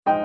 When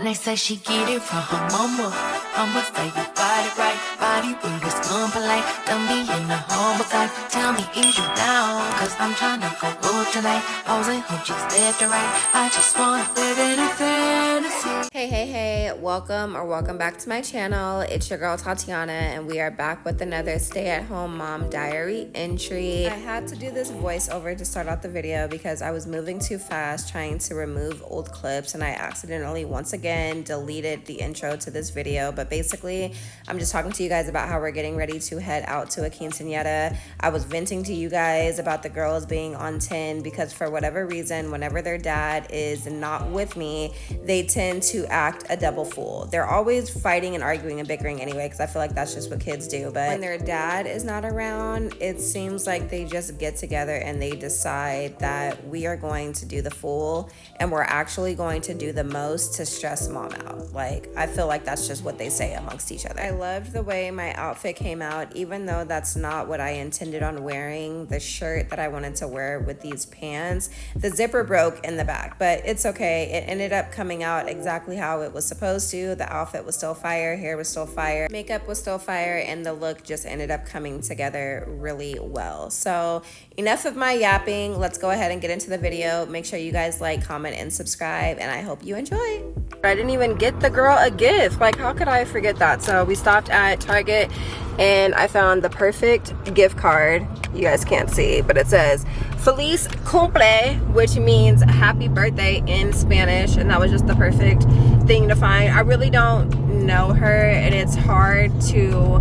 they say she get it from her mama, I'ma say you got it right. Body with a skin polite. Don't be in the humble type. Tell me, is you down? Cause I'm tryna go up tonight. Hoes and hoochies left and right. I just wanna live in a fantasy. Hey, welcome back to my channel. It's your girl Tatiana, and we are back with another stay-at-home mom diary entry. I had to do this voiceover to start out the video because I was moving too fast trying to remove old clips, and I accidentally once again deleted the intro to this video. But basically, I'm just talking to you guys about how we're getting ready to head out to a quinceanera. I was venting to you guys about the girls being on 10 because for whatever reason, whenever their dad is not with me, they tend to act a double fool. They're always fighting and arguing and bickering anyway, because I feel like that's just what kids do. But when their dad is not around, it seems like they just get together and they decide that we are going to do the fool and we're actually going to do the most to stress mom out. Like, I feel like that's just what they say amongst each other. I loved the way my outfit came out, even though that's not what I intended on wearing. The shirt that I wanted to wear with these pants, the zipper broke in the back, but it's okay. It ended up coming out exactly how it was supposed to. The outfit was still fire, hair was still fire, makeup was still fire, and the look just ended up coming together really well. So enough of my yapping. Let's go ahead and get into the video. Make sure you guys like, comment, and subscribe, and I hope you enjoy. I didn't even get the girl a gift. Like, how could I forget that? So we stopped at Target and I found the perfect gift card. You guys can't see, but it says Feliz Cumple, which means happy birthday in Spanish, and that was just the perfect thing to find. I really don't know her, and it's hard to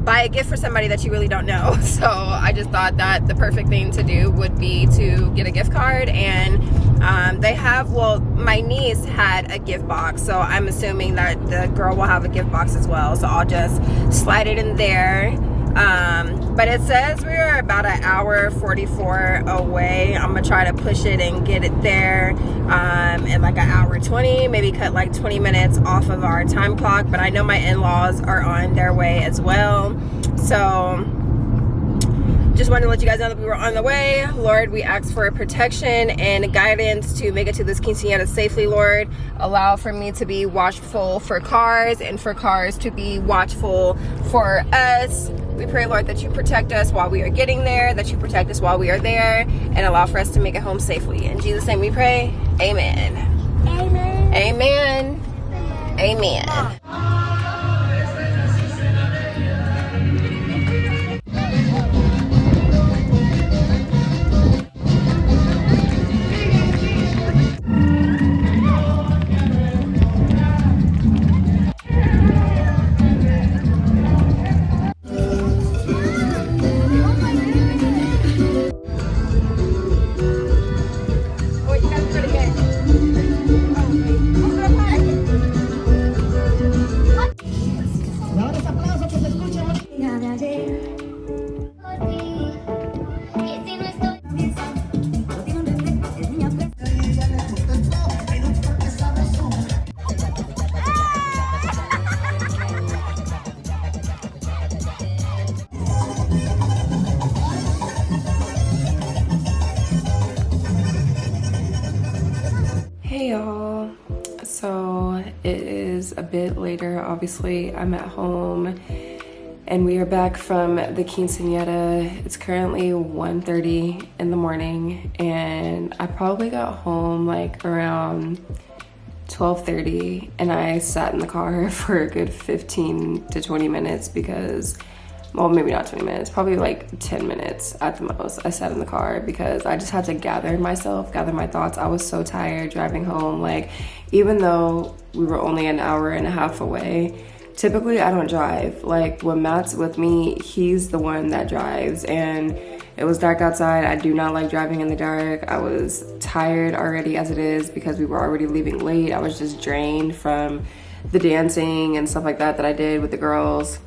buy a gift for somebody that you really don't know. So I just thought that the perfect thing to do would be to get a gift card. And they have, well, my niece had a gift box, so I'm assuming that the girl will have a gift box as well. So I'll just slide it in there. But it says we are about an hour 44 away. I'm gonna try to push it and get it there in like an hour 20, maybe cut like 20 minutes off of our time clock. But I know my in-laws are on their way as well, so just wanted to let you guys know that we were on the way. Lord, we ask for protection and guidance to make it to this quinceañera safely. Lord, allow for me to be watchful for cars and for cars to be watchful for us. We pray, Lord, that you protect us while we are getting there, that you protect us while we are there, and allow for us to make it home safely. In Jesus' name we pray. Amen. Amen. Amen. Amen. Hey y'all, so it is a bit later. Obviously I'm at home and we are back from the quinceañera. It's currently 1:30 in the morning and I probably got home like around 12:30, and I sat in the car for a good 15 to 20 minutes because, well, maybe not 20 minutes, probably like 10 minutes at the most. I sat in the car because I just had to gather myself, gather my thoughts. I was so tired driving home. Like, even though we were only an hour and a half away, typically I don't drive. Like, when Matt's with me, he's the one that drives, and it was dark outside. I do not like driving in the dark. I was tired already as it is because we were already leaving late. I was just drained from the dancing and stuff like that I did with the girls.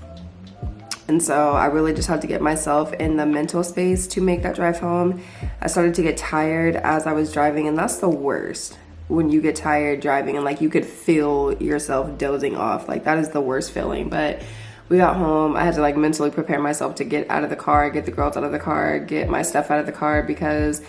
And so I really just had to get myself in the mental space to make that drive home. I started to get tired as I was driving, and that's the worst. when you get tired driving and like you could feel yourself dozing off. Like that is the worst feeling. But we got home. I had to like mentally prepare myself to get out of the car, get the girls out of the car, get my stuff out of the car, because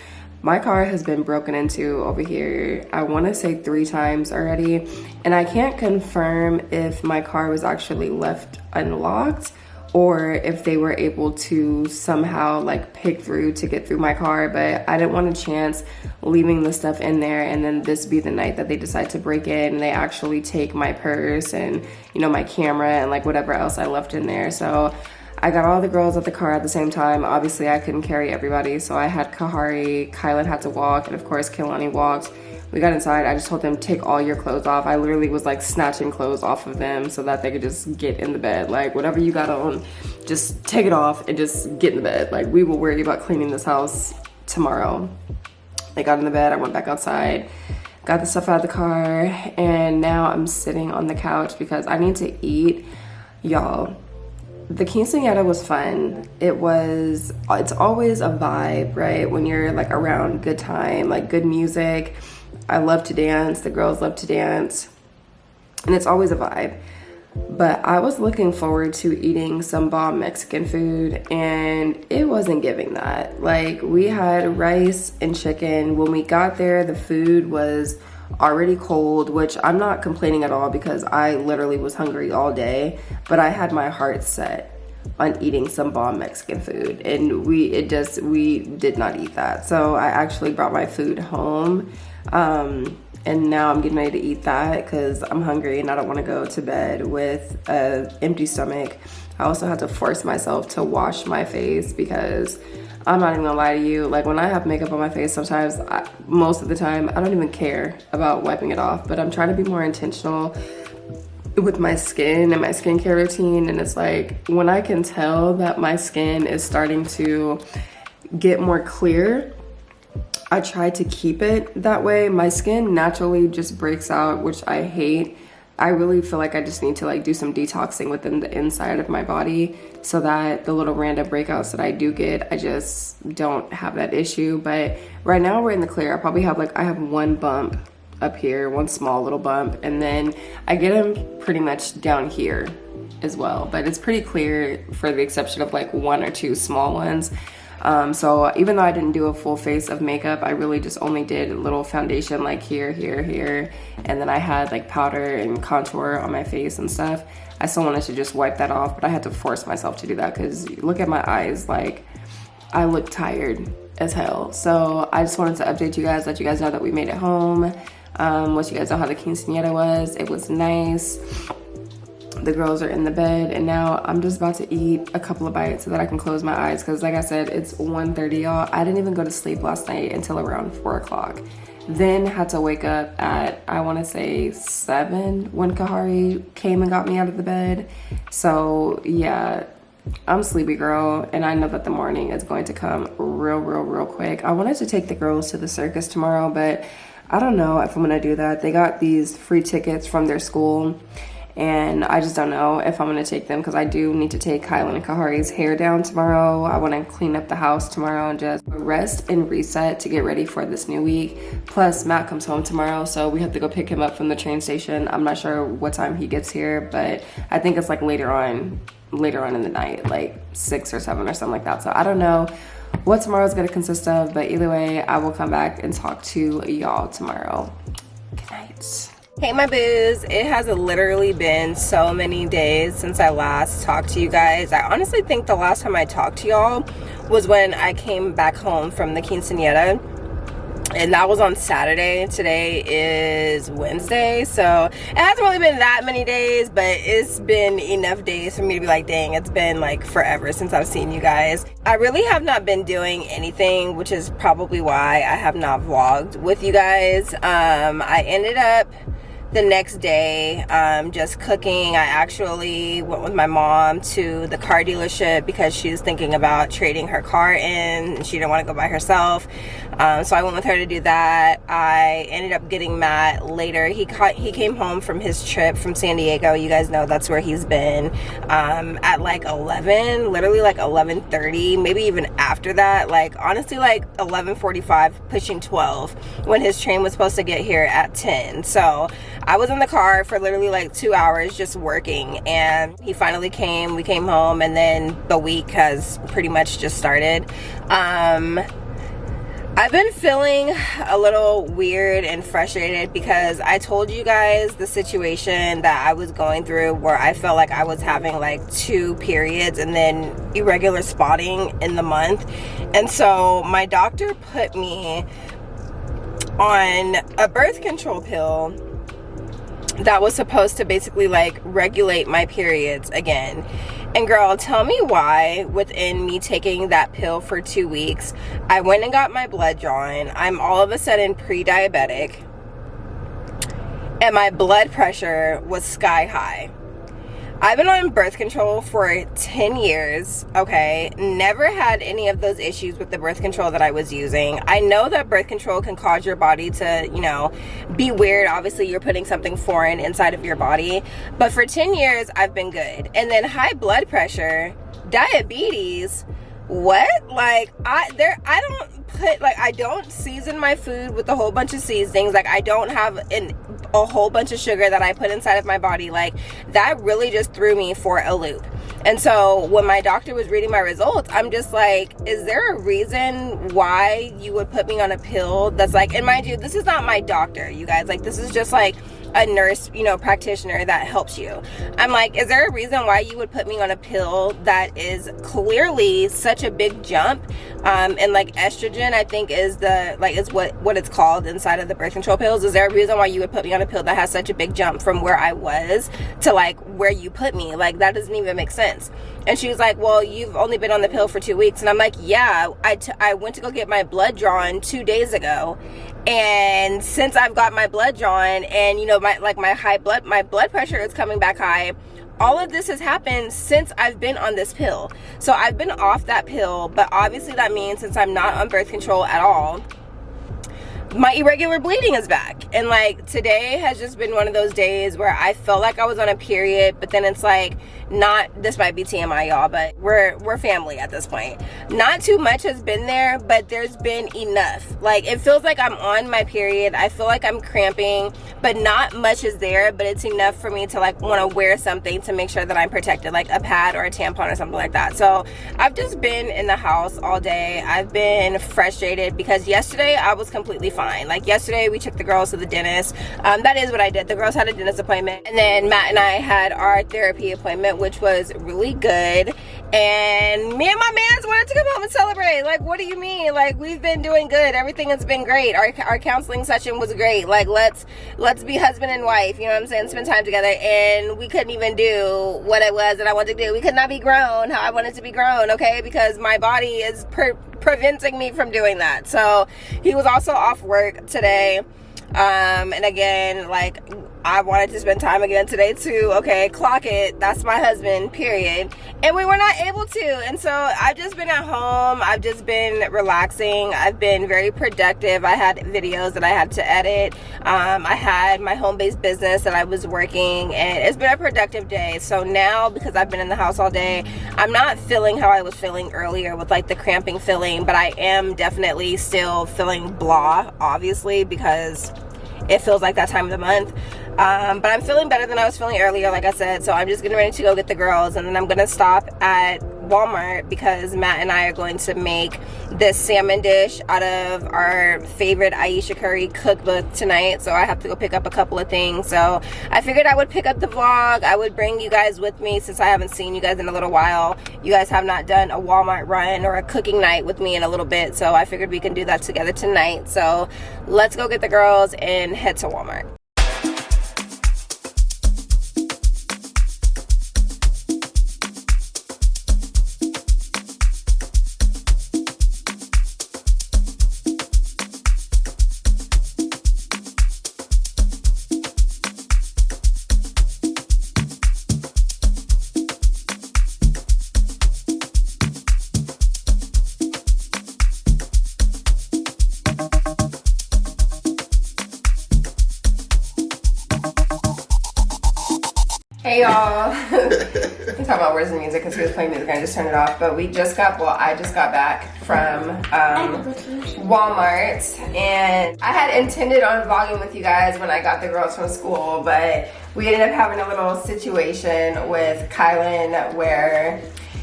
my car has been broken into over here, I want to say 3 times already. And I can't confirm if my car was actually left unlocked or if they were able to somehow like pick through to get through my car, but I didn't want a chance leaving the stuff in there and then this be the night that they decide to break in and they actually take my purse and, you know, my camera and like whatever else I left in there. So I got all the girls at the car at the same time. Obviously I couldn't carry everybody, so I had Kahari, Kylan had to walk, and of course Kehlani walked. We got inside, I just told them, take all your clothes off. I literally was like snatching clothes off of them so that they could just get in the bed. Like whatever you got on, just take it off and just get in the bed. Like we will worry about cleaning this house tomorrow. They got in the bed, I went back outside, got the stuff out of the car, and now I'm sitting on the couch because I need to eat. Y'all, the quinceanera was fun. It's always a vibe, right? When you're like around good time, like good music. I love to dance, the girls love to dance, and it's always a vibe. But I was looking forward to eating some bomb Mexican food, and it wasn't giving that. Like, we had rice and chicken. When we got there, the food was already cold, which I'm not complaining at all because I literally was hungry all day, but I had my heart set on eating some bomb Mexican food, and we did not eat that. So I actually brought my food home, and now I'm getting ready to eat that because I'm hungry and I don't want to go to bed with an empty stomach. I also had to force myself to wash my face because I'm not even gonna lie to you, like when I have makeup on my face, sometimes, most of the time, I don't even care about wiping it off, but I'm trying to be more intentional with my skin and my skincare routine. And it's like, when I can tell that my skin is starting to get more clear, I try to keep it that way. My skin naturally just breaks out, which I hate. I really feel like I just need to like do some detoxing within the inside of my body so that the little random breakouts that I do get, I just don't have that issue. But right now we're in the clear. I have one bump up here, one small little bump, and then I get them pretty much down here as well. But it's pretty clear for the exception of like 1 or 2 small ones. So even though I didn't do a full face of makeup, I really just only did a little foundation like here, and then I had like powder and contour on my face and stuff. I still wanted to just wipe that off, but I had to force myself to do that because look at my eyes, like I look tired as hell. So I just wanted to update you guys, let you guys know that we made it home, let you guys know how the quinceanera was. It was nice. The girls are in the bed, and now I'm just about to eat a couple of bites so that I can close my eyes because like I said, it's 1:30, y'all. I didn't even go to sleep last night until around 4 o'clock. Then had to wake up at, I want to say 7 when Kahari came and got me out of the bed. So yeah, I'm sleepy, girl, and I know that the morning is going to come real quick. I wanted to take the girls to the circus tomorrow, but I don't know if I'm gonna do that. They got these free tickets from their school, and I just don't know if I'm gonna take them because I do need to take Kylan and Kahari's hair down tomorrow. I want to clean up the house tomorrow and just rest and reset to get ready for this new week. Plus Matt comes home tomorrow, so we have to go pick him up from the train station. I'm not sure what time he gets here, but I think it's like later on in the night, like 6 or 7 or something like that. So I don't know what tomorrow's gonna consist of, but either way, I will come back and talk to y'all tomorrow. Good night. Hey my boos, it has literally been so many days since I last talked to you guys. I honestly think the last time I talked to y'all was when I came back home from the quinceanera, and that was on Saturday. Today is Wednesday, so it hasn't really been that many days, but it's been enough days for me to be like, dang, it's been like forever since I've seen you guys. I really have not been doing anything, which is probably why I have not vlogged with you guys. I ended up the next day, just cooking. I actually went with my mom to the car dealership because she was thinking about trading her car in, and she didn't want to go by herself. So I went with her to do that. I ended up getting Matt later. He came home from his trip from San Diego. You guys know that's where he's been, at like 11, literally like 11:30, maybe even after that, like honestly like 11:45, pushing 12, when his train was supposed to get here at 10. So I was in the car for literally like 2 hours just working, and he finally came. We came home, and then the week has pretty much just started. I've been feeling a little weird and frustrated because I told you guys the situation that I was going through, where I felt like I was having like 2 periods and then irregular spotting in the month. And so my doctor put me on a birth control pill that was supposed to basically like regulate my periods again. And girl, tell me why within me taking that pill for 2 weeks, I went and got my blood drawn. I'm all of a sudden pre-diabetic, and my blood pressure was sky high. I've been on birth control for 10 years, okay? Never had any of those issues with the birth control that I was using. I know that birth control can cause your body to, you know, be weird. Obviously, you're putting something foreign inside of your body. But for 10 years, I've been good. And then high blood pressure, diabetes, what? Like, I don't season my food with a whole bunch of seasonings. Like, I don't have a whole bunch of sugar that I put inside of my body. Like, that really just threw me for a loop. And so when my doctor was reading my results, I'm just like, is there a reason why you would put me on a pill that's like, and mind you, this is not my doctor, you guys, like, this is just like a nurse, you know, practitioner that helps you. I'm like, is there a reason why you would put me on a pill that is clearly such a big jump? And like estrogen, I think is what it's called inside of the birth control pills. Is there a reason why you would put me on a pill that has such a big jump from where I was to like where you put me? Like, that doesn't even make sense. And she was like, well, you've only been on the pill for 2 weeks. And I'm like, yeah, I went to go get my blood drawn 2 days ago. And since I've got my blood drawn, and you know, my blood pressure is coming back high, all of this has happened since I've been on this pill. So I've been off that pill, but obviously that means since I'm not on birth control at all, my irregular bleeding is back. And like, today has just been one of those days where I felt like I was on a period, but then it's like, not, this might be TMI, y'all, but we're family at this point. Not too much has been there, but there's been enough. Like, it feels like I'm on my period. I feel like I'm cramping, but not much is there, but it's enough for me to like want to wear something to make sure that I'm protected, like a pad or a tampon or something like that. So I've just been in the house all day. I've been frustrated because yesterday I was completely fine. Like, yesterday we took the girls to the dentist. That is what I did. The girls had a dentist appointment, and then Matt and I had our therapy appointment, which was really good. And me and my mans wanted to come home and celebrate. Like, what do you mean? Like, we've been doing good. Everything has been great. Our counseling session was great. Like, let's be husband and wife, you know what I'm saying? Spend time together. And we couldn't even do what it was that I wanted to do. We could not be grown how I wanted to be grown, okay? Because my body is preventing me from doing that. So he was also off work today. And again, like, I wanted to spend time again today too. Okay, clock it. That's my husband, period. And we were not able to. And so I've just been at home. I've just been relaxing. I've been very productive. I had videos that I had to edit. I had my home-based business that I was working, and it's been a productive day. So now, because I've been in the house all day, I'm not feeling how I was feeling earlier with like the cramping feeling, but I am definitely still feeling blah, obviously, because it feels like that time of the month. But I'm feeling better than I was feeling earlier, like I said. So I'm just getting ready to go get the girls, and then I'm gonna stop at Walmart because Matt and I are going to make this salmon dish out of our favorite Aisha curry cookbook tonight. So I have to go pick up a couple of things. So I figured I would pick up the vlog. I would bring you guys with me since I haven't seen you guys in a little while. You guys have not done a Walmart run or a cooking night with me in a little bit. So I figured we can do that together tonight. So let's go get the girls and head to Walmart. He's talking about where's the music because he was playing music and I just turned it off. But I just got back from Walmart, and I had intended on vlogging with you guys when I got the girls from school, but we ended up having a little situation with Kylan where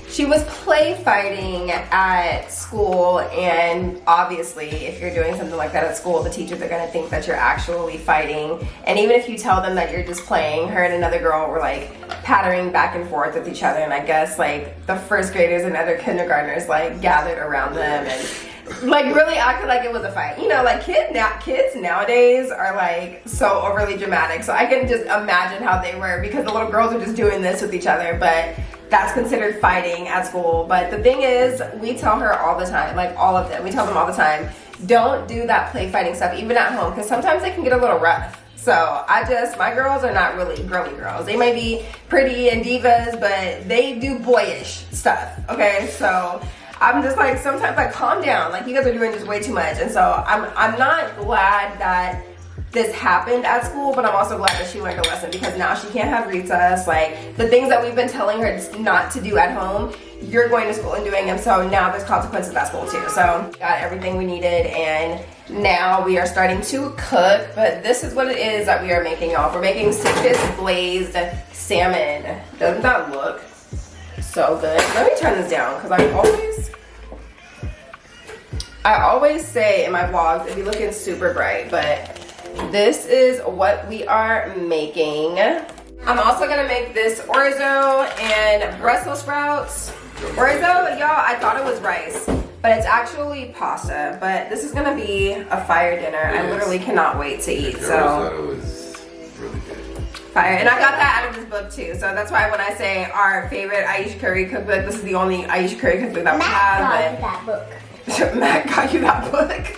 she was play fighting at school, and obviously if you're doing something like that at school, the teachers are gonna think that you're actually fighting. And even if you tell them that you're just playing, her and another girl were like pattering back and forth with each other, and I guess like the first graders and other kindergartners like gathered around them and like really acted like it was a fight. You know, like kids nowadays are like so overly dramatic, so I can just imagine how they were because the little girls are just doing this with each other, but that's considered fighting at school. But the thing is, we tell her all the time, like all of them, we tell them all the time, don't do that play fighting stuff even at home, because sometimes they can get a little rough. So my girls are not really girly girls. They may be pretty and divas, but they do boyish stuff, okay? So I'm just like, sometimes like calm down, like you guys are doing just way too much. And so I'm not glad that this happened at school, but I'm also glad that she learned a lesson, because now she can't have recess. Like the things that we've been telling her not to do at home, you're going to school and doing them, so now there's consequences at school too. So got everything we needed, and now we are starting to cook. But this is what it is that we are making, y'all. We're making citrus glazed salmon. Doesn't that look so good? Let me turn this down, because I always say in my vlogs it'd be looking super bright, but this is what we are making. I'm also gonna make this orzo and Brussels sprouts. Orzo, y'all, I thought it was rice, but it's actually pasta. But this is gonna be a fire dinner. I literally cannot wait to eat. So thought it was really good. Fire, and I got that out of this book too. So that's why when I say our favorite Aisha Curry cookbook, this is the only Aisha Curry cookbook that we have. That book. Matt got you that book.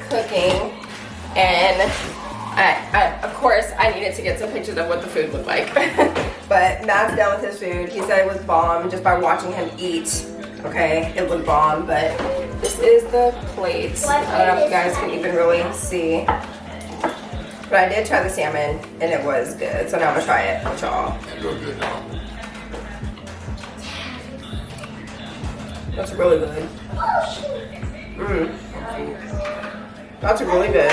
Cooking, and of course I needed to get some pictures of what the food looked like. But Matt's done with his food. He said it was bomb just by watching him eat. Okay, it was bomb, but this is the plate. I don't know if you guys can even really see, but I did try the salmon and it was good, so now I'm gonna try it with y'all. That's really good. That's really good.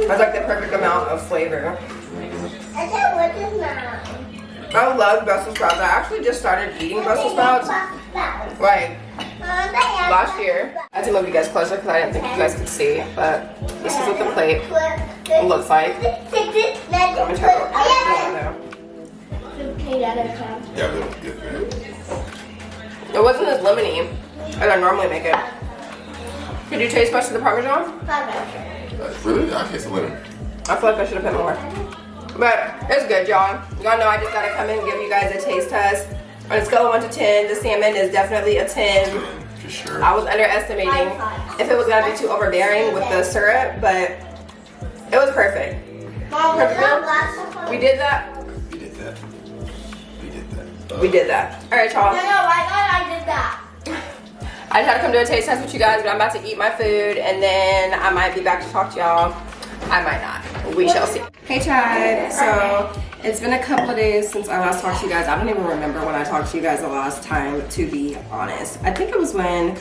That's like the perfect amount of flavor. I love Brussels sprouts. I actually just started eating Brussels sprouts like last year. I had to move you guys closer because I didn't think you guys could see, but this is what the plate looks like. I'm gonna try to Yeah, that was good, man. It wasn't as lemony as I normally make it. Could you taste much of the Parmesan? Really? I taste a lemon. I feel like I should have put more. But it's good, y'all. Y'all know I just gotta come in and give you guys a taste test. On a scale of 1 to 10, the salmon is definitely a 10. For sure. I was underestimating if it was gonna be too overbearing with the syrup, but it was perfect. Perfect meal? We did that? We did that. We did that. We did that. Alright, y'all. I did that. I just had to come do a taste test with you guys, but I'm about to eat my food, and then I might be back to talk to y'all. I might not. We shall see. Hey, Chad. So it's been a couple of days since I last talked to you guys. I don't even remember when I talked to you guys the last time, to be honest. I think it was when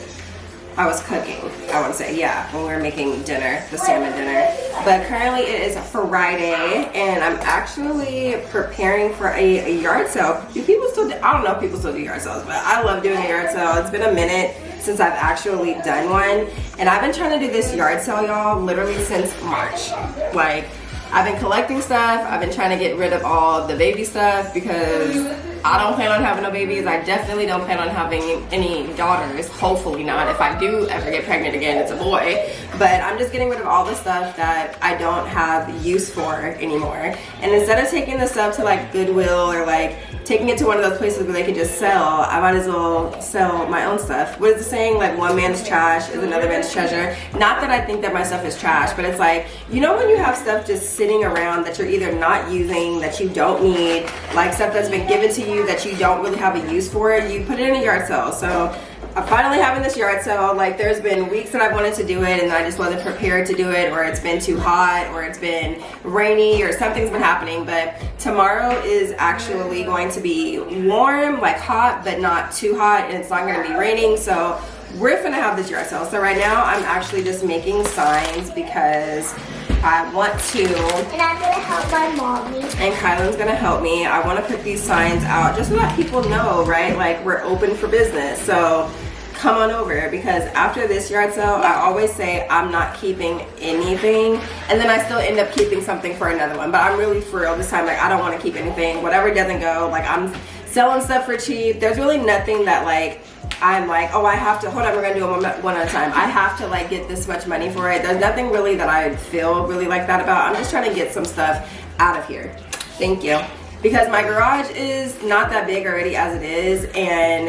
I was cooking, I want to say. Yeah, when we were making dinner, the salmon dinner. But currently it is Friday, and I'm actually preparing for a yard sale. Do people still do, I don't know if people still do yard sales, but I love doing a yard sale. It's been a minute since I've actually done one, and I've been trying to do this yard sale, y'all, literally since March. Like, I've been collecting stuff. I've been trying to get rid of all the baby stuff because I don't plan on having no babies. I definitely don't plan on having any daughters. Hopefully not. If I do ever get pregnant again, it's a boy. But I'm just getting rid of all the stuff that I don't have use for anymore. And instead of taking the stuff to like Goodwill or like taking it to one of those places where they can just sell, I might as well sell my own stuff. What is the saying? Like, one man's trash is another man's treasure. Not that I think that my stuff is trash, but it's like, you know, when you have stuff just sitting around that you're either not using, that you don't need, like stuff that's been given to you that you don't really have a use for it, you put it in a yard sale. So I'm finally having this yard sale. Like, there's been weeks that I've wanted to do it and I just wasn't prepared to do it, or it's been too hot, or it's been rainy, or something's been happening. But tomorrow is actually going to be warm, like hot, but not too hot, and it's not going to be raining. So we're gonna have this yard sale. So right now I'm actually just making signs because I want to, And I'm gonna help my mommy. and Kylan's gonna help me. I want to put these signs out just so that people know, right? Like, we're open for business. So come on over, because after this yard sale, I always say I'm not keeping anything, and then I still end up keeping something for another one. But I'm really for real this time. Like, I don't want to keep anything. Whatever doesn't go, like, I'm selling stuff for cheap. There's really nothing that like I'm like, oh, I have to, hold on, we're gonna do them one at a time. I have to like get this much money for it. There's nothing really that I feel really like that about. I'm just trying to get some stuff out of here. Thank you. Because my garage is not that big already as it is, and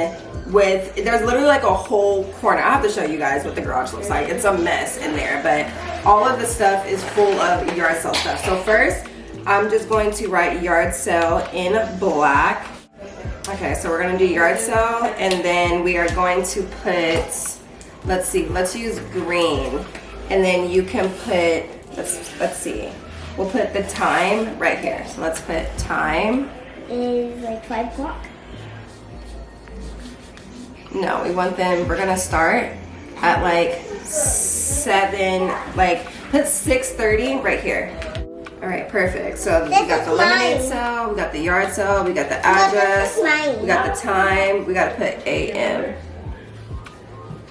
there's literally like a whole corner. I have to show you guys what the garage looks like. It's a mess in there, but all of the stuff is full of yard sale stuff. So first, I'm just going to write yard sale in black. Okay, so we're gonna do yard sale, and then we are going to put, let's see, let's use green, and then you can put, let's see, we'll put the time right here. So let's put time. Is like 5 o'clock. No, we want them, we're gonna start at like 7, like put 6:30 right here. All right, perfect. So we got the lemonade sale, we got the yard sale, we got the address, we got the time, we got to put AM.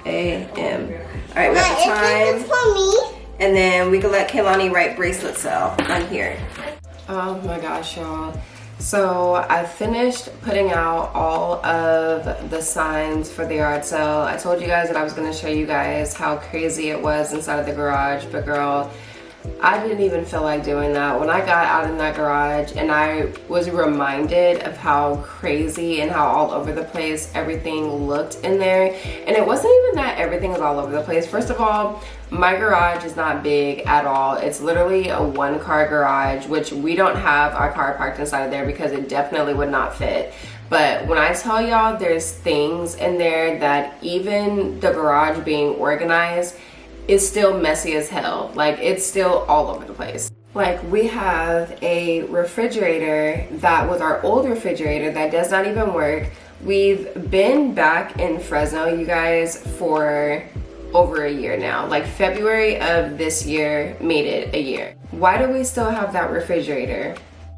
AM. All right, we got the time. For me. And then we can let Kaylani write bracelet sale on here. Oh my gosh, y'all. So I finished putting out all of the signs for the yard sale. I told you guys that I was going to show you guys how crazy it was inside of the garage, but girl, I didn't even feel like doing that. When I got out in that garage and I was reminded of how crazy and how all over the place everything looked in there. And it wasn't even that everything is all over the place. First of all, my garage is not big at all. It's literally a 1-car garage, which we don't have our car parked inside of there because it definitely would not fit. But when I tell y'all there's things in there that even the garage being organized, it's still messy as hell. Like, it's still all over the place. Like, we have a refrigerator that was our old refrigerator that does not even work. We've been back in Fresno, you guys, for over a year now. Like February of this year made it a year. Why do we still have that refrigerator?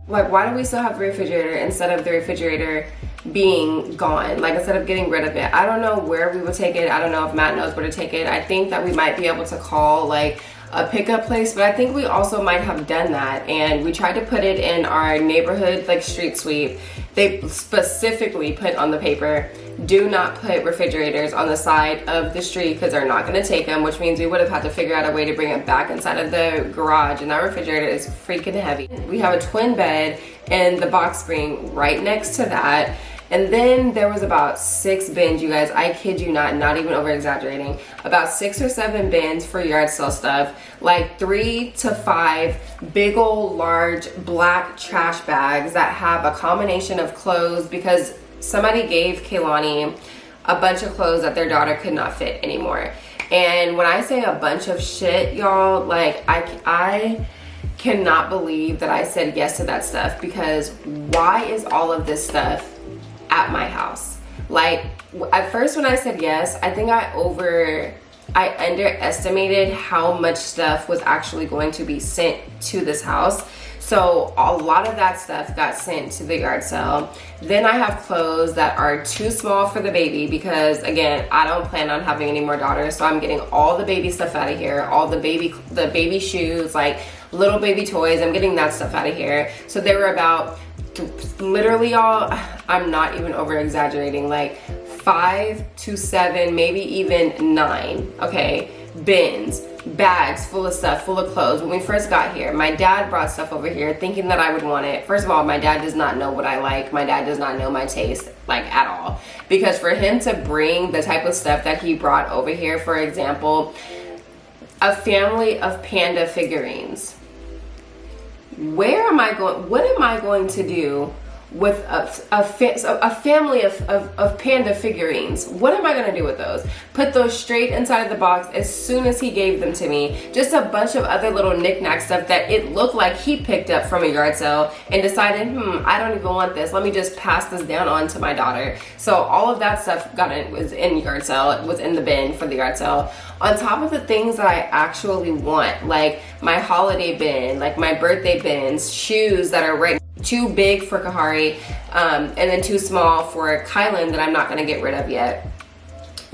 Like, why do we still have the refrigerator instead of the refrigerator being gone? Like, instead of getting rid of it? I don't know where we would take it. I don't know if Matt knows where to take it. I think that we might be able to call like a pickup place, but I think we also might have done that. And we tried to put it in our neighborhood like street sweep. They specifically put on the paper, do not put refrigerators on the side of the street because they're not going to take them, which means we would have had to figure out a way to bring it back inside of the garage, and that refrigerator is freaking heavy. We have a twin bed and the box spring right next to that. And then there was about 6 bins, you guys. I kid you not even over exaggerating. About 6 or 7 bins for yard sale stuff. Like 3 to 5 big old large black trash bags that have a combination of clothes, because somebody gave Kaylani a bunch of clothes that their daughter could not fit anymore. And when I say a bunch of shit, y'all, like I cannot believe that I said yes to that stuff, because why is all of this stuff at my house? Like, at first when I said yes, I think I underestimated how much stuff was actually going to be sent to this house. So a lot of that stuff got sent to the yard sale. Then I have clothes that are too small for the baby, because again, I don't plan on having any more daughters. So I'm getting all the baby stuff out of here, all the baby shoes, like little baby toys. I'm getting that stuff out of here. So there were about, literally, y'all, I'm not even over exaggerating, like 5 to 7, maybe even 9, okay, bins, bags full of stuff, full of clothes. When we first got here, my dad brought stuff over here thinking that I would want it. First of all, my dad does not know what I like. My dad does not know my taste, like, at all. Because for him to bring the type of stuff that he brought over here, for example, a family of panda figurines. What am I going to do with a family of panda figurines? What am I going to do with those? Put those straight inside of the box as soon as he gave them to me. Just a bunch of other little knick-knack stuff that it looked like he picked up from a yard sale and decided, I don't even want this. Let me just pass this down on to my daughter. So all of that stuff was in yard sale. It was in the bin for the yard sale. On top of the things that I actually want, like my holiday bin, like my birthday bins, shoes that are right, too big for Kahari, and then too small for Kylan that I'm not gonna get rid of yet.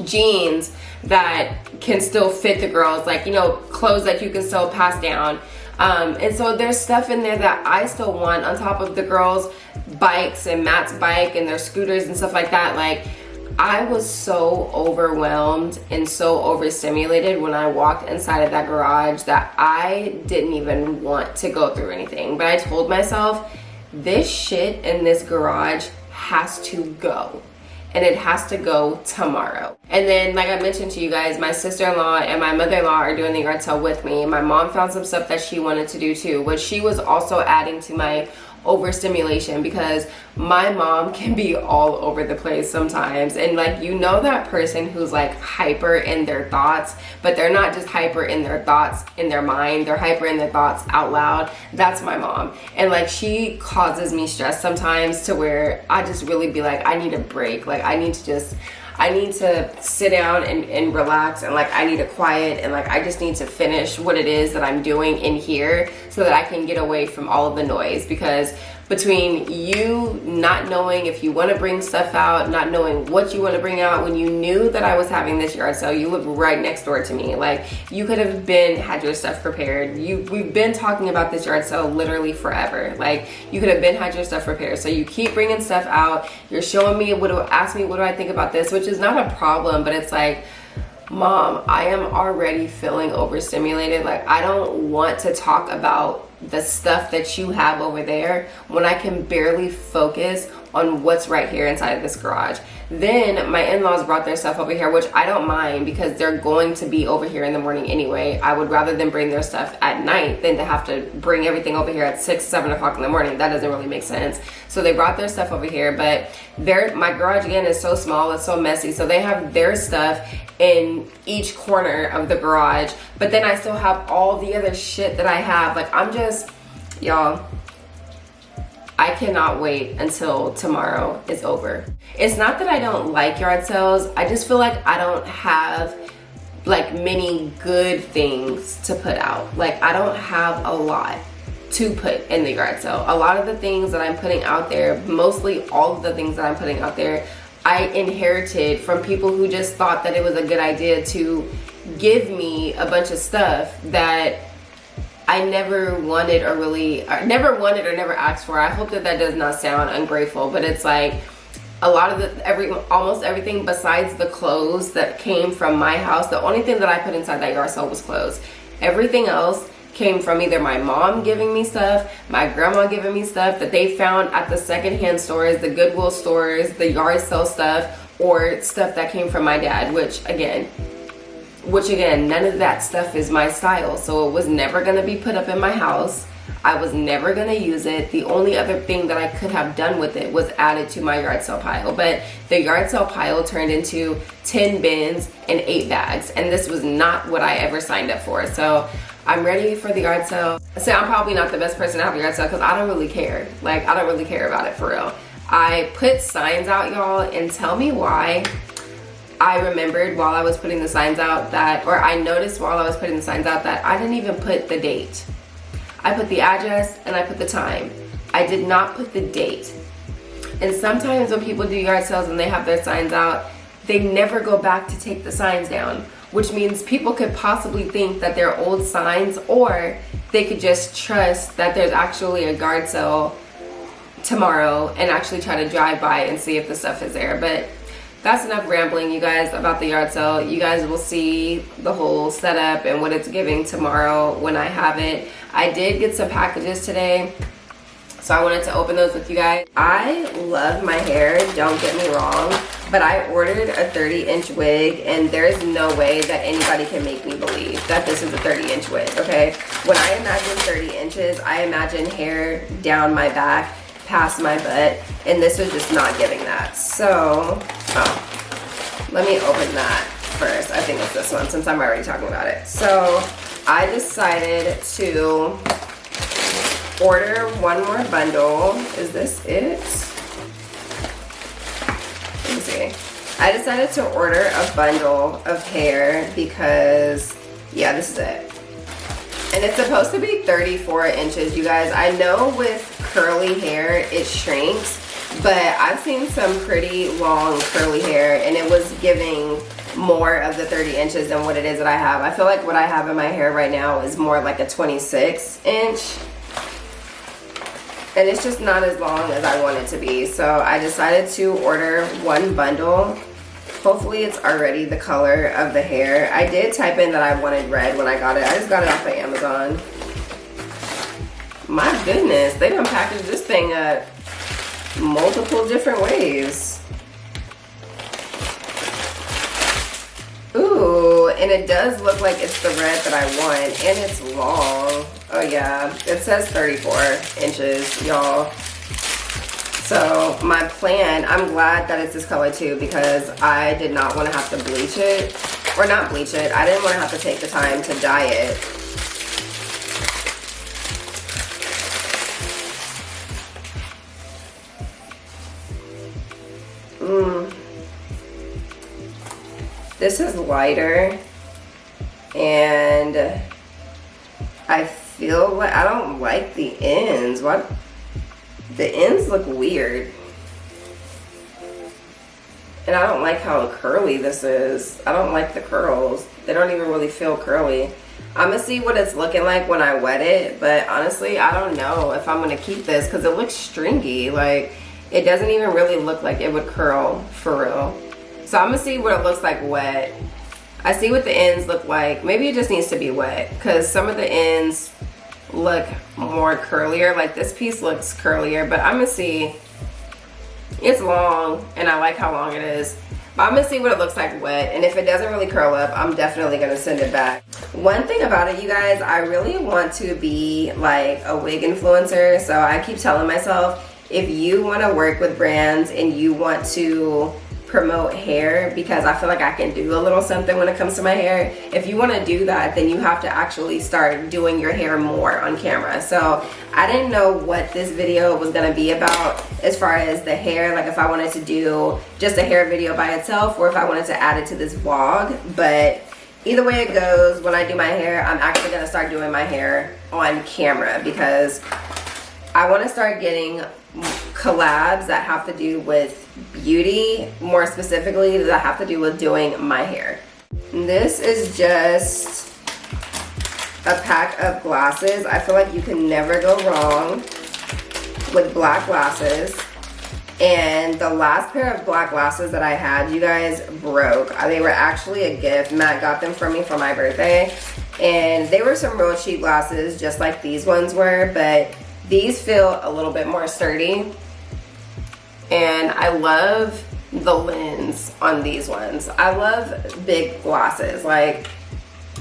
Jeans that can still fit the girls, like, you know, clothes that you can still pass down. And so there's stuff in there that I still want on top of the girls' bikes and Matt's bike and their scooters and stuff like that. Like, I was so overwhelmed and so overstimulated when I walked inside of that garage that I didn't even want to go through anything. But I told myself, this shit in this garage has to go. And it has to go tomorrow. And then, like I mentioned to you guys, my sister-in-law and my mother-in-law are doing the yard sale with me. My mom found some stuff that she wanted to do too, which she was also adding to my overstimulation, because my mom can be all over the place sometimes. And like, you know, that person who's like hyper in their thoughts, but they're not just hyper in their thoughts in their mind, they're hyper in their thoughts out loud. That's my mom. And like, she causes me stress sometimes to where I just really be like, I need a break. Like, I need to sit down and relax, and like, I need a quiet, and like, I just need to finish what it is that I'm doing in here so that I can get away from all of the noise. Because between you not knowing if you want to bring stuff out, not knowing what you want to bring out, when you knew that I was having this yard sale, you lived right next door to me. Like, you could have had your stuff prepared. We've been talking about this yard sale literally forever. Like, you could have had your stuff prepared. So you keep bringing stuff out. You're showing me ask me what do I think about this, which is not a problem, but it's like, Mom, I am already feeling overstimulated. Like, I don't want to talk about the stuff that you have over there when I can barely focus on what's right here inside of this garage. Then my in-laws brought their stuff over here, which I don't mind because they're going to be over here in the morning anyway. I would rather them bring their stuff at night than to have to bring everything over here at 6, 7 o'clock in the morning. That doesn't really make sense. So they brought their stuff over here, but my garage again is so small, it's so messy. So they have their stuff in each corner of the garage, but then I still have all the other shit that I have. Like, I'm just, y'all, I cannot wait until tomorrow is over. It's not that I don't like yard sales, I just feel like I don't have like many good things to put out. Like I don't have a lot to put in the yard sale. A lot of the things that I'm putting out there, mostly all of the things that I'm putting out there, I inherited from people who just thought that it was a good idea to give me a bunch of stuff that I never wanted or never asked for. I hope that that does not sound ungrateful, but it's like a lot of almost everything besides the clothes that came from my house. The only thing that I put inside that yard sale was clothes. Everything else came from either my mom giving me stuff, my grandma giving me stuff that they found at the secondhand stores, the Goodwill stores, the yard sale stuff, or stuff that came from my dad, which again, none of that stuff is my style. So it was never gonna be put up in my house. I was never gonna use it. The only other thing that I could have done with it was added to my yard sale pile. But the yard sale pile turned into 10 bins and 8 bags. And this was not what I ever signed up for. So I'm ready for the yard sale. So I'm probably not the best person to have a yard sale because I don't really care. Like, I don't really care about it for real. I put signs out, y'all, and tell me why. I remembered while I was putting the signs out that, or I noticed while I was putting the signs out that I didn't even put the date. I put the address and I put the time. I did not put the date. And sometimes when people do yard sales and they have their signs out, they never go back to take the signs down, which means people could possibly think that they're old signs, or they could just trust that there's actually a yard sale tomorrow and actually try to drive by and see if the stuff is there. But that's enough rambling, you guys, about the yard sale. You guys will see the whole setup and what it's giving tomorrow when I have it. I did get some packages today, so I wanted to open those with you guys. I love my hair, don't get me wrong, but I ordered a 30-inch wig, and there's no way that anybody can make me believe that this is a 30-inch wig, okay? When I imagine 30 inches, I imagine hair down my back, past my butt, and this was just not giving that. So, let me open that first. I think it's this one since I'm already talking about it. So I decided to order one more bundle. Is this it? Let me see. I decided to order a bundle of hair because, yeah, this is it. And it's supposed to be 34 inches, you guys. I know with curly hair, it shrinks, but I've seen some pretty long curly hair, and it was giving more of the 30 inches than what it is that I have. I feel like what I have in my hair right now is more like a 26 inch. And it's just not as long as I want it to be. So I decided to order one bundle. Hopefully it's already the color of the hair. I did type in that I wanted red when I got it. I just got it off of Amazon. My goodness, they done packaged this thing up multiple different ways. Ooh, and it does look like it's the red that I want, and it's long. Oh yeah, it says 34 inches, y'all. So my plan, I'm glad that it's this color too, because I did not want to have to bleach it, or not bleach it. I didn't want to have to take the time to dye it. This is lighter, and I feel like I don't like the ends. What? The ends look weird. And I don't like how curly this is. I don't like the curls. They don't even really feel curly. I'm gonna see what it's looking like when I wet it, but honestly, I don't know if I'm gonna keep this because it looks stringy. Like, it doesn't even really look like it would curl for real. So I'm gonna see what it looks like wet. I see what the ends look like. Maybe it just needs to be wet because some of the ends look more curlier. Like this piece looks curlier, but I'm gonna see. It's long and I like how long it is, but I'm gonna see what it looks like wet, and if it doesn't really curl up, I'm definitely gonna send it back. One thing about it, you guys, I really want to be like a wig influencer. So I keep telling myself, if you want to work with brands and you want to promote hair because I feel like I can do a little something when it comes to my hair. If you want to do that, then you have to actually start doing your hair more on camera. So I didn't know what this video was going to be about as far as the hair, like if I wanted to do just a hair video by itself or if I wanted to add it to this vlog. But either way it goes, when I do my hair, I'm actually going to start doing my hair on camera because I want to start getting collabs that have to do with beauty, more specifically that have to do with doing my hair. This is just a pack of glasses. I feel like you can never go wrong with black glasses. And the last pair of black glasses that I had, you guys, broke. They were actually a gift. Matt got them for me for my birthday. And they were some real cheap glasses, just like these ones were, but these feel a little bit more sturdy. And I love the lens on these ones. I love big glasses. Like,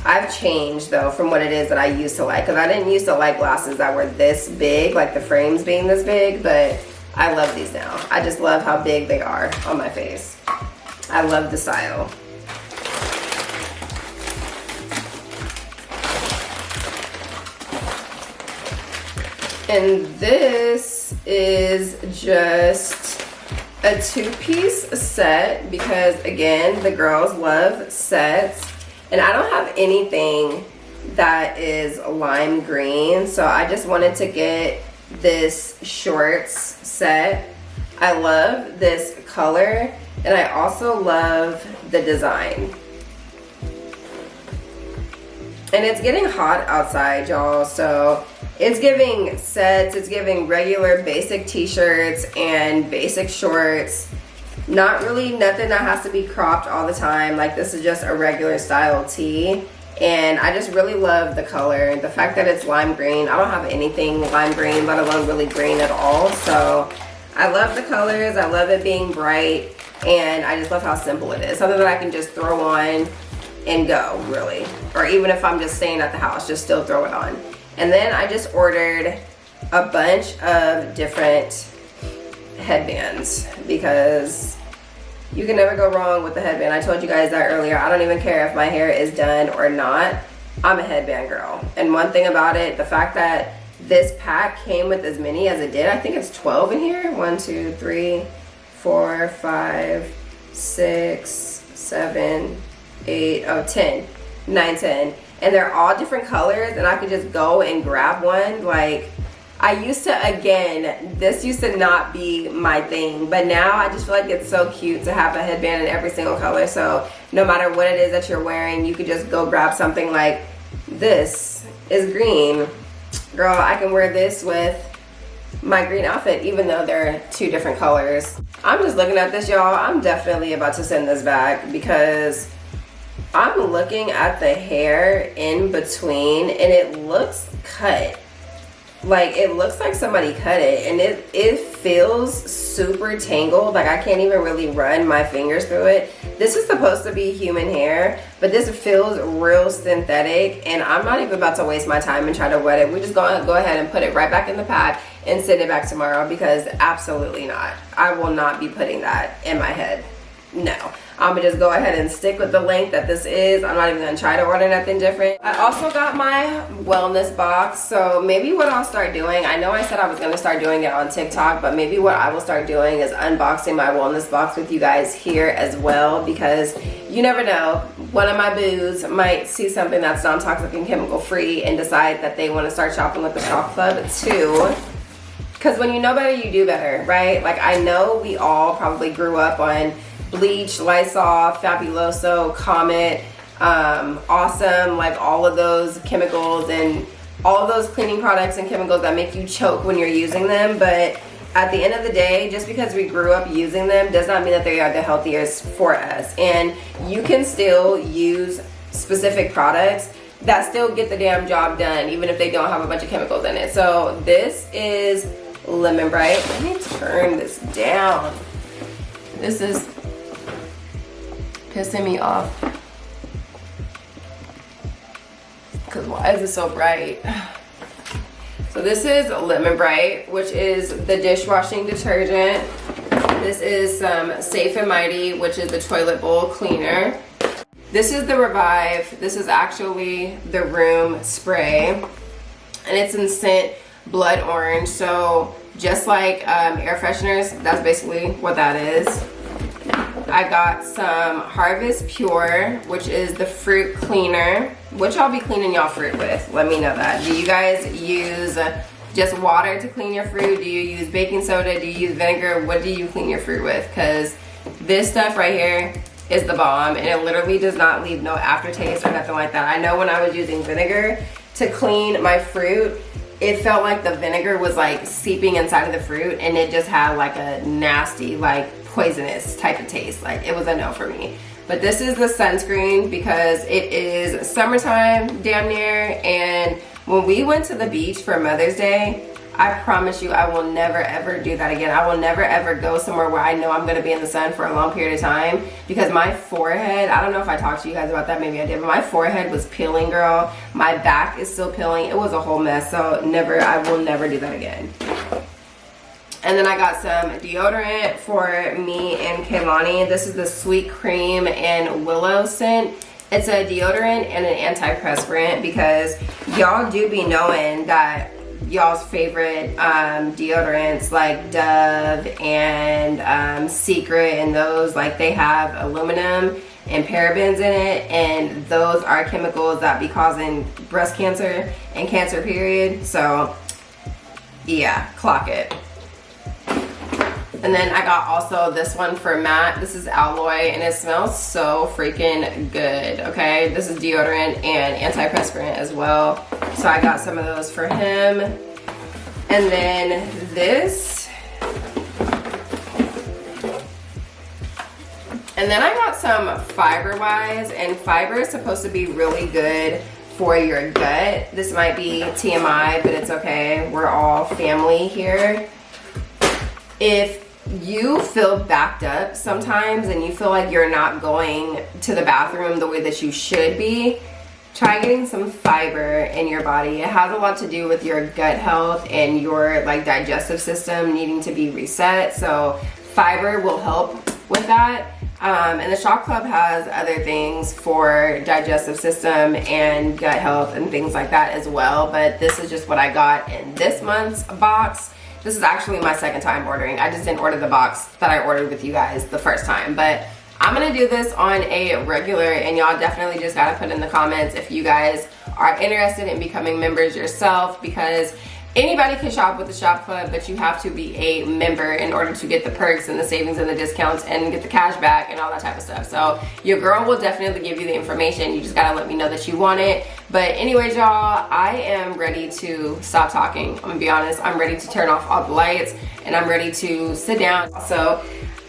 I've changed though from what it is that I used to like, because I didn't used to like glasses that were this big, like the frames being this big, but I love these now. I just love how big they are on my face. I love the style. And this is just a 2-piece set because, again, the girls love sets. And I don't have anything that is lime green, so I just wanted to get this shorts set. I love this color, and I also love the design. And it's getting hot outside, y'all, so it's giving sets, it's giving regular basic t-shirts and basic shorts. Not really nothing that has to be cropped all the time. Like, this is just a regular style tee. And I just really love the color. The fact that it's lime green. I don't have anything lime green, let alone really green at all. So I love the colors. I love it being bright. And I just love how simple it is. Something that I can just throw on and go, really. Or even if I'm just staying at the house, just still throw it on. And then I just ordered a bunch of different headbands because you can never go wrong with the headband. I told you guys that earlier. I don't even care if my hair is done or not. I'm a headband girl. And one thing about it, the fact that this pack came with as many as it did, I think it's 12 in here. 1, 2, 3, 4, 5, 6, 7, 8, 10, 9, 10. And they're all different colors, and I could just go and grab one. Like, I used to, again, this used to not be my thing, but now I just feel like it's so cute to have a headband in every single color. So no matter what it is that you're wearing, you could just go grab something like this is green. Girl, I can wear this with my green outfit, even though they're 2 different colors. I'm just looking at this, y'all. I'm definitely about to send this back because I'm looking at the hair in between and it looks cut. Like, it looks like somebody cut it, and it feels super tangled. Like, I can't even really run my fingers through it. This is supposed to be human hair, but this feels real synthetic, and I'm not even about to waste my time and try to wet it. We're just gonna go ahead and put it right back in the pack and send it back tomorrow because absolutely not. I will not be putting that in my head. No. I'm gonna just go ahead and stick with the length that this is. I'm not even gonna try to order nothing different. I also got my wellness box, so maybe what I'll start doing, I know I said I was gonna start doing it on TikTok, but maybe what I will start doing is unboxing my wellness box with you guys here as well, because you never know, one of my boos might see something that's non-toxic and chemical free and decide that they want to start shopping with the Shop Club too. Because when you know better, you do better, right? Like, I know we all probably grew up on Bleach, Lysol, Fabuloso, Comet, Awesome, like all of those chemicals and all of those cleaning products and chemicals that make you choke when you're using them. But at the end of the day, just because we grew up using them does not mean that they are the healthiest for us. And you can still use specific products that still get the damn job done, even if they don't have a bunch of chemicals in it. So this is Lemon Bright. Let me turn this down. This is pissing me off. Because why is it so bright? So this is Lemon Bright, which is the dishwashing detergent. This is some Safe and Mighty, which is the toilet bowl cleaner. This is the Revive. This is actually the room spray, and it's in scent blood orange. So just like air fresheners, that's basically what that is. I got some Harvest Pure, which is the fruit cleaner. What y'all be cleaning y'all fruit with? Let me know that. Do you guys use just water to clean your fruit? Do you use baking soda? Do you use vinegar? What do you clean your fruit with? Because this stuff right here is the bomb, and it literally does not leave no aftertaste or nothing like that. I know when I was using vinegar to clean my fruit, it felt like the vinegar was like seeping inside of the fruit, and it just had like a nasty, like poisonous type of taste. Like, it was a no for me. But this is the sunscreen because it is summertime damn near, and when we went to the beach for Mother's Day, I promise you I will never ever do that again. I will never ever go somewhere where I know I'm going to be in the sun for a long period of time, because my forehead, I don't know if I talked to you guys about that, maybe I did, but my forehead was peeling, girl. My back is still peeling. It was a whole mess. So never, I will never do that again. And then I got some deodorant for me and Kaylani. This is the Sweet Cream and Willow scent. It's a deodorant and an antiperspirant, because y'all do be knowing that y'all's favorite deodorants like Dove and Secret, and those, like, they have aluminum and parabens in it, and those are chemicals that be causing breast cancer and cancer period. So yeah, clock it. And then I got also this one for Matt. This is Alloy, and it smells so freaking good, okay? This is deodorant and antiperspirant as well. So I got some of those for him. And then this. And then I got some Fiber Wise, and fiber is supposed to be really good for your gut. This might be TMI, but it's okay. We're all family here. If you feel backed up sometimes and you feel like you're not going to the bathroom the way that you should be, try getting some fiber in your body. It has a lot to do with your gut health and your like digestive system needing to be reset. So fiber will help with that. And the Shop Club has other things for digestive system and gut health and things like that as well. But this is just what I got in this month's box. This is actually my second time ordering. I just didn't order the box that I ordered with you guys the first time. But I'm gonna do this on a regular, and y'all definitely just gotta put in the comments if you guys are interested in becoming members yourself, because anybody can shop with the Shop Club, but you have to be a member in order to get the perks and the savings and the discounts and get the cash back and all that type of stuff. So your girl will definitely give you the information. You just gotta let me know that you want it. But anyways, y'all, I am ready to stop talking. I'm gonna be honest, I'm ready to turn off all the lights and I'm ready to sit down. So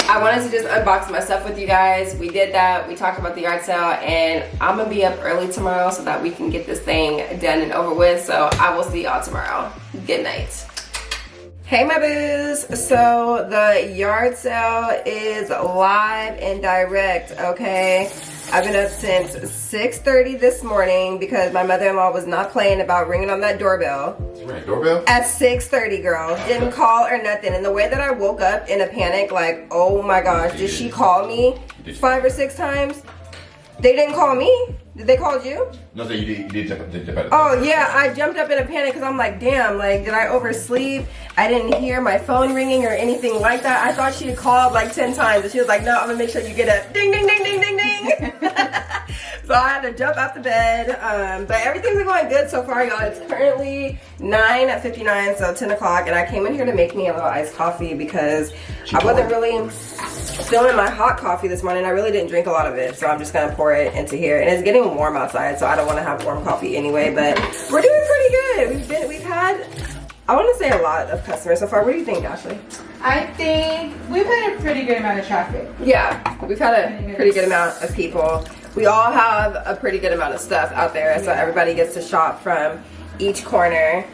I wanted to just unbox my stuff with you guys. We did that, we talked about the yard sale, and I'm gonna be up early tomorrow so that we can get this thing done and over with. So I will see y'all tomorrow. Good night. Hey my boos, so the yard sale is live and direct, okay? I've been up since 6:30 this morning because my mother-in-law was not playing about ringing on that doorbell. Right, doorbell? At 6:30, girl. Didn't call or nothing. And the way that I woke up in a panic, like, oh my gosh, did she call me 5 or 6 times? They didn't call me. Did they call you? No, so you did jump out. Oh yeah, I jumped up in a panic because I'm like, damn, like, did I oversleep? I didn't hear my phone ringing or anything like that. I thought she had called like 10 times, and she was like, no, I'm gonna make sure you get a ding, ding, ding, ding, ding, ding. So I had to jump out the bed, but everything's been going good so far, y'all. It's currently 9:59, so 10 o'clock, and I came in here to make me a little iced coffee because I wasn't really feeling my hot coffee this morning. I really didn't drink a lot of it, so I'm just gonna pour it into here. And it's getting warm outside, so I don't want to have warm coffee anyway, but we're doing pretty good. We've had, I want to say, a lot of customers so far. What do you think, Ashley? I think we've had a pretty good amount of traffic. Yeah, we've had a pretty good amount of people. We all have a pretty good amount of stuff out there, so everybody gets to shop from each corner.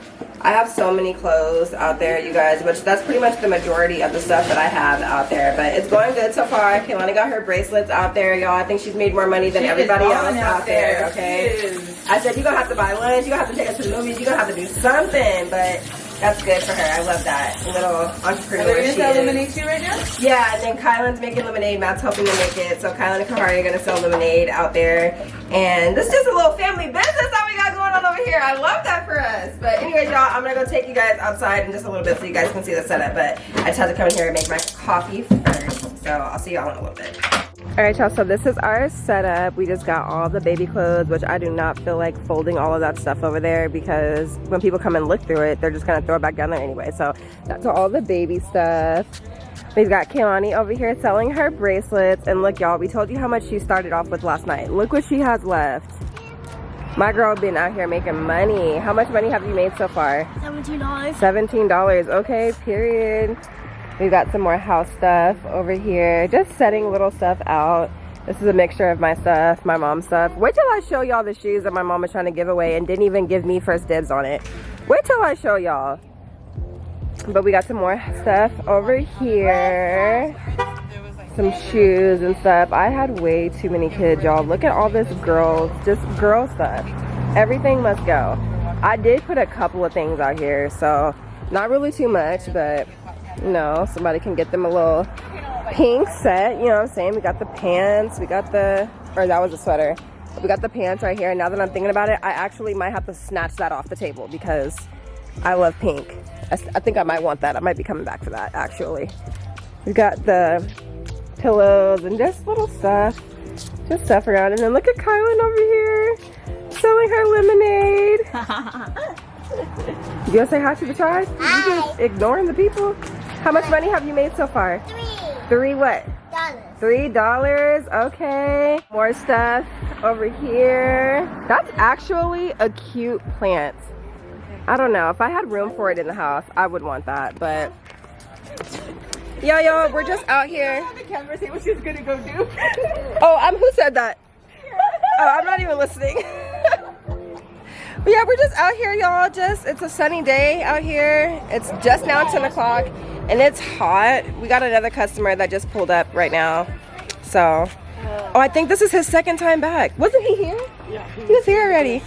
I have so many clothes out there, you guys, which that's pretty much the majority of the stuff that I have out there, but it's going good so far. Kaylani got her bracelets out there, y'all. I think she's made more money than everybody else out there, okay? I said, you're gonna have to buy lunch, you're gonna have to take us to the movies, you're gonna have to do something, but That's good for her. I love that. A little entrepreneur. Are they gonna sell lemonade too right now? Yeah, and then Kylan's making lemonade. Matt's helping to make it. So Kylan and Kahari are gonna sell lemonade out there. And this is just a little family business that we got going on over here. I love that for us. But anyways, y'all, I'm gonna go take you guys outside in just a little bit so you guys can see the setup. But I just had to come in here and make my coffee first. So I'll see y'all in a little bit. All right, y'all, so this is our setup. We just got all the baby clothes, which I do not feel like folding all of that stuff over there because when people come and look through it, they're just gonna throw it back down there anyway. So that's all the baby stuff. We've got Kaylani over here selling her bracelets. And look, y'all, we told you how much she started off with last night. Look what she has left. My girl been out here making money. How much money have you made so far? $17. $17, okay, period. We've got some more house stuff over here. Just setting little stuff out. This is a mixture of my stuff, my mom's stuff. Wait till I show y'all the shoes that my mom was trying to give away and didn't even give me first dibs on it. Wait till I show y'all. But we got some more stuff over here. Some shoes and stuff. I had way too many kids, y'all. Look at all this just girl stuff. Everything must go. I did put a couple of things out here, so not really too much, but you know, somebody can get them a little pink set, you know what I'm saying? We got the pants, we got the, or that was a sweater. We got the pants right here. Now that I'm thinking about it, I actually might have to snatch that off the table because I love pink. I think I might want that. I might be coming back for that, actually. We got the pillows and just little stuff. Just stuff around. And then look at Kylan over here selling her lemonade. You gonna say hi to the tribe? Hi. You just ignoring the people? How much money have you made so far? Three what? $3. Okay. More stuff over here. That's actually a cute plant. I don't know. If I had room for it in the house, I would want that. But yeah, y'all, we're just out here. The camera say what she's gonna go do. Oh, who said that? Oh, I'm not even listening. But yeah, we're just out here, y'all. It's a sunny day out here. It's just now 10 o'clock and it's hot. We got another customer that just pulled up right now. So, oh, I think this is his second time back. Wasn't he here? Yeah. He was here already.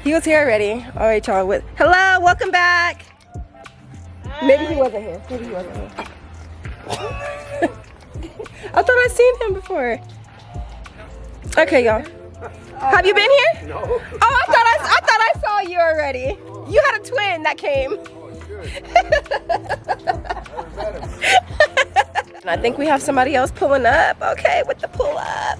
He was here already. All right, y'all. Hello, welcome back. Maybe he wasn't here. Maybe he wasn't here. I thought I'd seen him before. Okay, y'all. Have you been here? No. Oh, I thought I saw you already. You had a twin that came. And I think we have somebody else pulling up. Okay, with the pull up.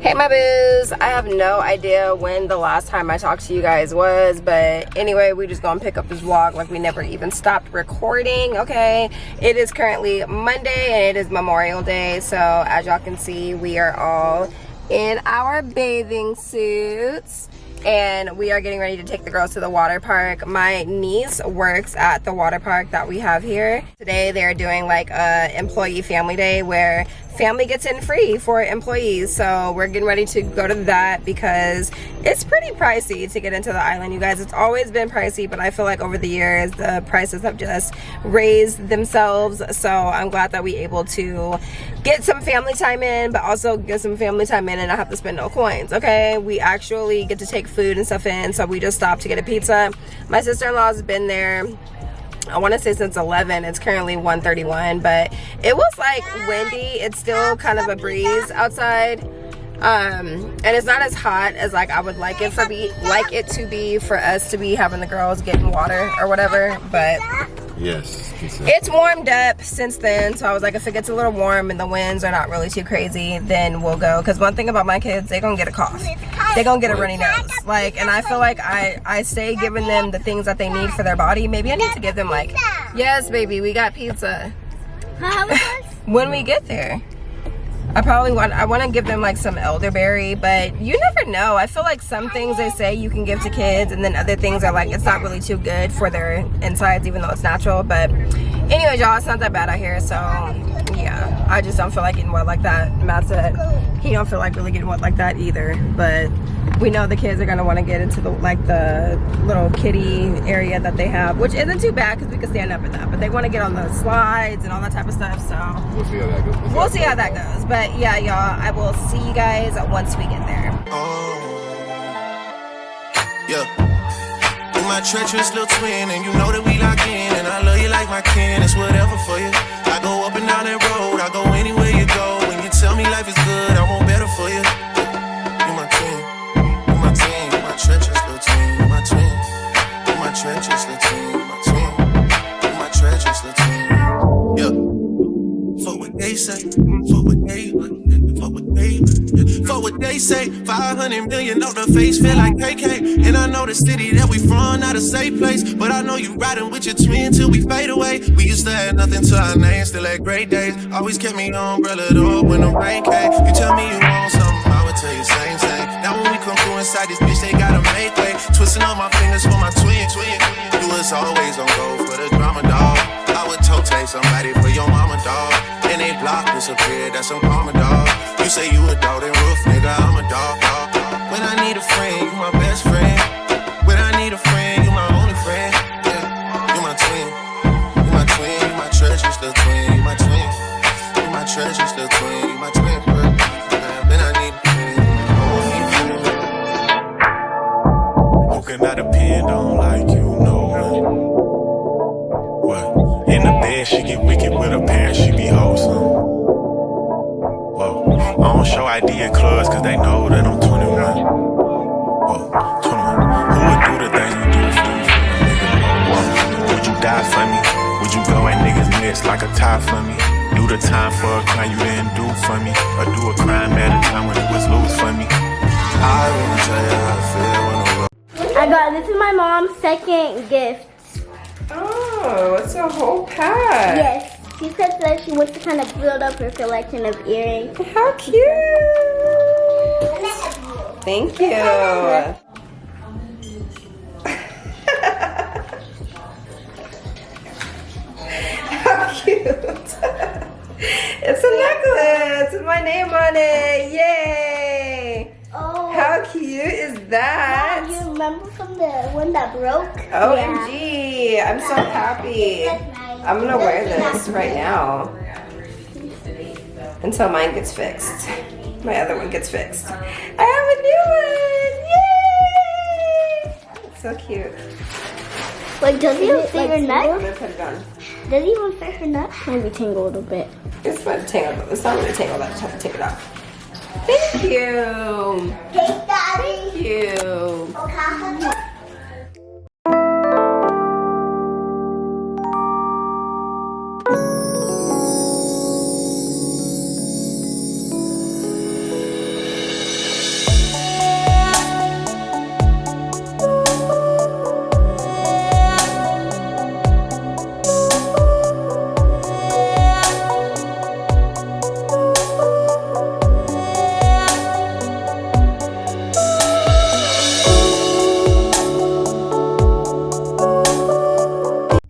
Hey my boos, I have no idea when the last time I talked to you guys was, but anyway, we just gonna pick up this vlog like we never even stopped recording. Okay, it is currently Monday and it is Memorial Day, so as y'all can see, we are all in our bathing suits and we are getting ready to take the girls to the water park. My niece works at the water park that we have here. Today they're doing like a employee family day where family gets in free for employees, so we're getting ready to go to that because it's pretty pricey to get into the island, you guys. It's always been pricey, but I feel like over the years the prices have just raised themselves, so I'm glad that we able to get some family time in, but also get some family time in and not have to spend no coins. Okay, we actually get to take food and stuff in, so we just stopped to get a pizza. My sister-in-law's been there, I want to say since 11. It's currently 1:31, but it was like windy. It's still kind of a breeze outside, and it's not as hot as like I would like it to be for us to be having the girls getting water or whatever, but yes, it's warmed up since then. So I was like, if it gets a little warm and the winds are not really too crazy, then we'll go. Because one thing about my kids, they're gonna get a cough, they're gonna get a runny nose, like, and I feel like I stay giving them the things that they need for their body. Maybe I need to give them like, yes baby, we got pizza when we get there. I want to give them like some elderberry, but you never know. I feel like some things they say you can give to kids and then other things are like it's not really too good for their insides even though it's natural. But anyway, y'all, it's not that bad out here, so yeah, I just don't feel like getting wet like that. Matt said he don't feel like really getting wet like that either, but we know the kids are going to want to get into the little kiddie area that they have, which isn't too bad because we can stand up in that, but they want to get on the slides and all that type of stuff, so we'll see how that goes. We'll see how that goes. But yeah, y'all, I will see you guys once we get there. Yeah. You my treacherous little twin, and you know that we lock in. And I love you like my kin, it's whatever for you. I go up and down that road, I go anywhere you go. When you tell me life is good, I want better for you. You my twin, you my twin, you my treacherous little twin, you my twin. You my treacherous little twin, you my twin. You my treacherous little twin. Yeah. Fuck what they say, fuck what they fuck what they say. 500 million on the face, feel like KK. And I know the city that we from, not a safe place. But I know you riding with your twin till we fade away. We used to have nothing to our name, still had great days. Always kept me umbrella'd up when the rain came. You tell me you want something, I would tell you same thing. Now when we come through inside this bitch, they gotta make way. Twisting up my fingers for my twin. You was always on go for the drama, dog. I would toe take somebody for your mama, dog. And they block disappeared, that's some karma, dog. You say you a dog, then roof, nigga, I'm a dog. When I need a friend, you my best friend. When I need a friend, you my only friend. Yeah, you my twin. You my twin, you my treacherous little twin. You my twin. You my treacherous little twin. You my twin. When I need a friend, you my only friend. Who can I depend on like you know what? In the bed, she get wicked with her parents, she be wholesome. I don't show ID in clubs cause they know that I'm 21. Whoa, 21. Who would do the things you do for me? Nigga, would you die for me? Would you go at niggas' midst like a tie for me? Do the time for a crime you didn't do for me? Or do a crime at a time when it was loose for me? I wouldn't tell you how I feel when This is my mom's second gift. Oh, it's a whole pack. Yes. She said that she wants to kind of build up her collection of earrings. How cute. Thank you. How cute. It's a necklace with my name on it. Yay. Oh. How cute is that? You remember from the one that broke? OMG. I'm so happy. I'm gonna wear this right now until mine gets fixed. My other one gets fixed. I have a new one! Yay! It's so cute. Like, does it even fit her I'm neck? gonna put it on. Does it even fit her neck? Maybe tangle a little bit. It's not tangled. It's not really tangled. I just have to take it off. Thank you. Hey, Daddy. Thank you. Okay.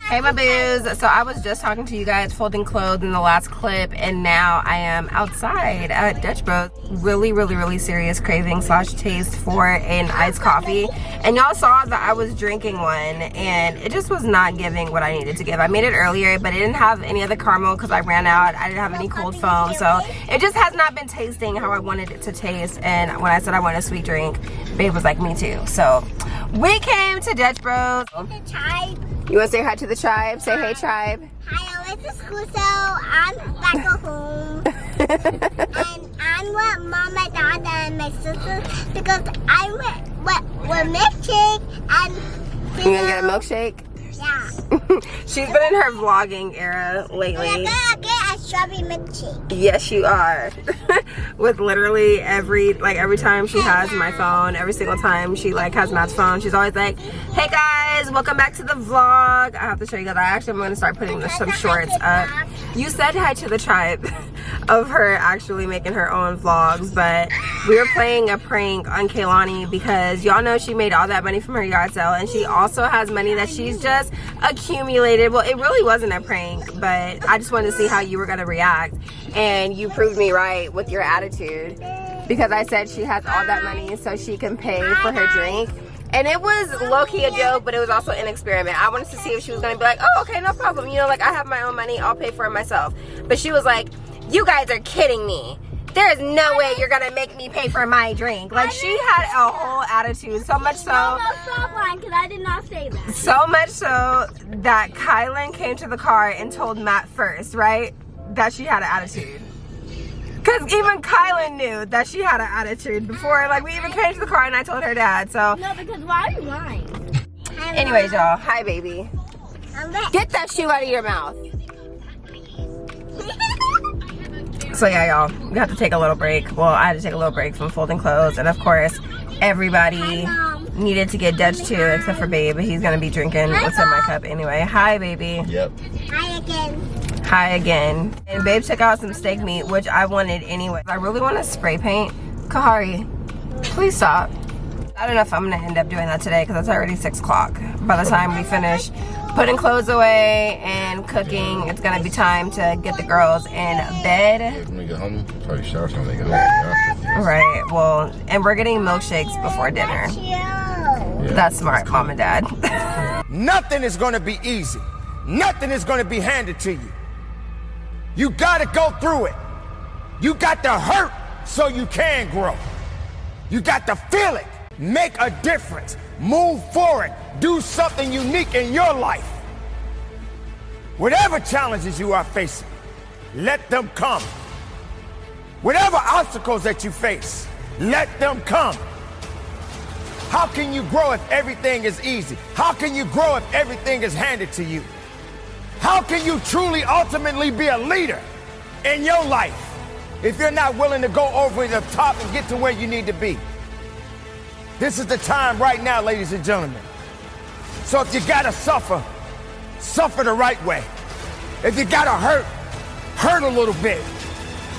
Hey my boos, so I was just talking to you guys folding clothes in the last clip, and now I am outside at Dutch Bros. Really serious craving / taste for an iced coffee, and y'all saw that I was drinking one and it just was not giving what I needed to give. I made it earlier, but it didn't have any of the caramel because I ran out. I didn't have any cold foam, so it just has not been tasting how I wanted it to taste. And when I said I wanted a sweet drink, babe was like, me too. So we came to Dutch Bros. You want to say hi to the tribe? Say hey, tribe. Hi, I went to school, so I'm back at home. And I'm with Mom, my dad, and my sister because I went with milkshake and. You gonna get a milkshake? Yeah. She's been in her vlogging era lately. I'm gonna get a strawberry milkshake. Yes, you are. With literally every time she has my phone, every single time she has Matt's phone, she's always like, hey guys, welcome back to the vlog. I have to show you guys. I'm gonna start putting some shorts up. You said hi to the tribe of her actually making her own vlogs, but we were playing a prank on Kaylani because y'all know she made all that money from her yard sale, and she also has money that she's just accumulated. Well, it really wasn't a prank, but I just wanted to see how you were gonna react, and you proved me right with your attitude because I said she has all that money so she can pay for her drink. And it was low-key a joke, but it was also an experiment. I wanted to see if she was gonna be like, oh, okay, no problem. You know, I have my own money, I'll pay for it myself. But she was like, you guys are kidding me. There's no way you're gonna make me pay for my drink. Like, she had a whole attitude, so much so. No, stop lying, because I did not say that. So much so that Kylan came to the car and told Matt first, right? That she had an attitude. Because even Kylan knew that she had an attitude before, like, we even came to the car and I told her dad, so. No, because why are you lying? Anyways, y'all, hi, baby. I'm back. Get that shoe out of your mouth. So yeah, y'all, we have to take a little break. Well, I had to take a little break from folding clothes, and of course, everybody needed to get Dutch too, except for Babe. He's gonna be drinking what's in my cup anyway. Hi, baby. Yep. Hi again. Hi again. And Babe took out some steak meat, which I wanted anyway. I really want to spray paint. Kahari, please stop. I don't know if I'm gonna end up doing that today because it's already 6 o'clock. By the time we finish putting clothes away and cooking, it's gonna be time to get the girls in bed. When we get home, probably shower when we get home. Right, well, and we're getting milkshakes before dinner. Yeah. That's smart, Mom and Dad. Nothing is going to be easy. Nothing is going to be handed to you. You got to go through it. You got to hurt so you can grow. You got to feel it. Make a difference. Move forward. Do something unique in your life. Whatever challenges you are facing, let them come. Whatever obstacles that you face, let them come. How can you grow if everything is easy? How can you grow if everything is handed to you? How can you truly ultimately be a leader in your life if you're not willing to go over the top and get to where you need to be? This is the time right now, ladies and gentlemen. So if you gotta suffer, suffer the right way. If you gotta hurt, hurt a little bit.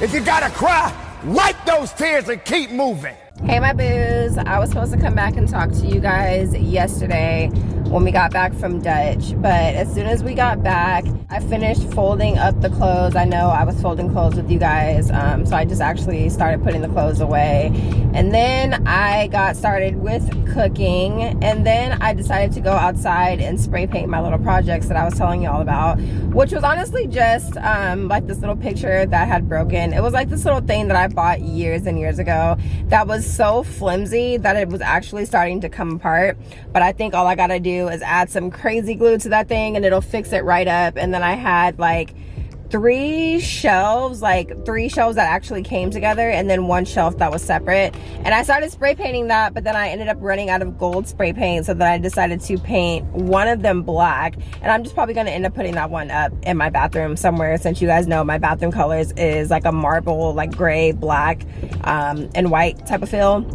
If you gotta cry, wipe those tears and keep moving. Hey, my boos. I was supposed to come back and talk to you guys yesterday when we got back from Dutch, but as soon as we got back, I finished folding up the clothes. I know I was folding clothes with you guys, so I just actually started putting the clothes away, and then I got started with cooking, and then I decided to go outside and spray paint my little projects that I was telling you all about, which was honestly just like this little picture that had broken. It was like this little thing that I bought years and years ago that was so flimsy that it was actually starting to come apart, but I think all I gotta do is add some crazy glue to that thing and it'll fix it right up. And then I had like three shelves that actually came together, and then one shelf that was separate, and I started spray painting that, but then I ended up running out of gold spray paint, so then I decided to paint one of them black, and I'm just probably going to end up putting that one up in my bathroom somewhere, since you guys know my bathroom colors is like a marble, like gray, black, and white type of feel.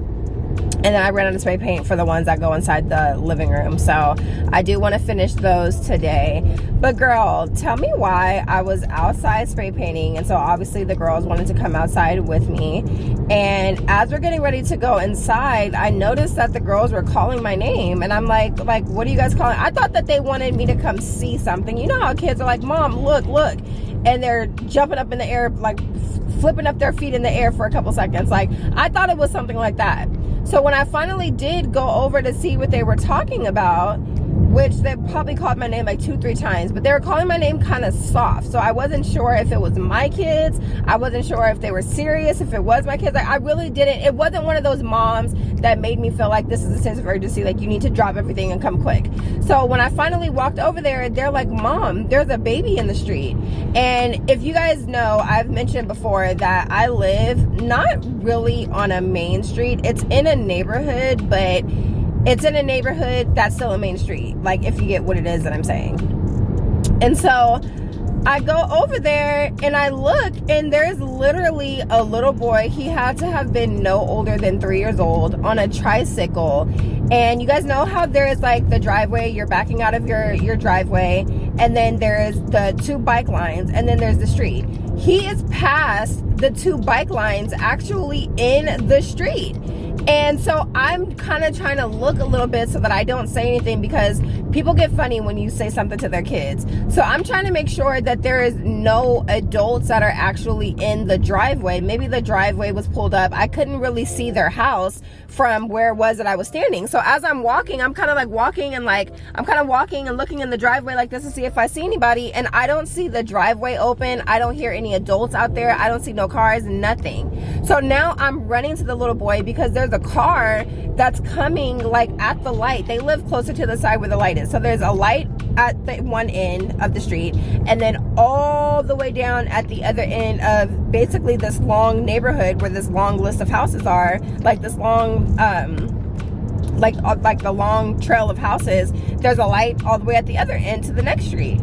And then I ran out of spray paint for the ones that go inside the living room. So I do want to finish those today. But girl, tell me why I was outside spray painting. And so obviously the girls wanted to come outside with me. And as we're getting ready to go inside, I noticed that the girls were calling my name. And I'm like, what are you guys calling? I thought that they wanted me to come see something. You know how kids are like, Mom, look. And they're jumping up in the air, like flipping up their feet in the air for a couple seconds. Like, I thought it was something like that. So when I finally did go over to see what they were talking about, which they probably called my name like 2-3 times, but they were calling my name kind of soft. So I wasn't sure if it was my kids. I wasn't sure if they were serious, if it was my kids. Like, I really didn't. It wasn't one of those moms that made me feel like this is a sense of urgency, like you need to drop everything and come quick. So when I finally walked over there, they're like, Mom, there's a baby in the street. And if you guys know, I've mentioned before that I live not really on a main street. It's in a neighborhood, but it's in a neighborhood that's still a main street, like if you get what it is that I'm saying. And so I go over there and I look, and there's literally a little boy. He had to have been no older than 3 years old on a tricycle. And you guys know how there's like the driveway, you're backing out of your driveway, and then there's the 2 bike lines, and then there's the street. He is past the 2 bike lines, actually in the street. And so I'm kind of trying to look a little bit so that I don't say anything, because people get funny when you say something to their kids. So I'm trying to make sure that there is no adults that are actually in the driveway. Maybe the driveway was pulled up. I couldn't really see their house from where it was that I was standing. So as I'm walking, I'm kind of like walking and looking in the driveway like this to see if I see anybody, and I don't see the driveway open. I don't hear any adults out there. I don't see no cars, nothing. So now I'm running to the little boy because there's a car that's coming like at the light. They live closer to the side where the light is. So there's a light at the one end of the street, and then all the way down at the other end of basically this long neighborhood where this long list of houses are, like this long like the long trail of houses. There's a light all the way at the other end to the next street,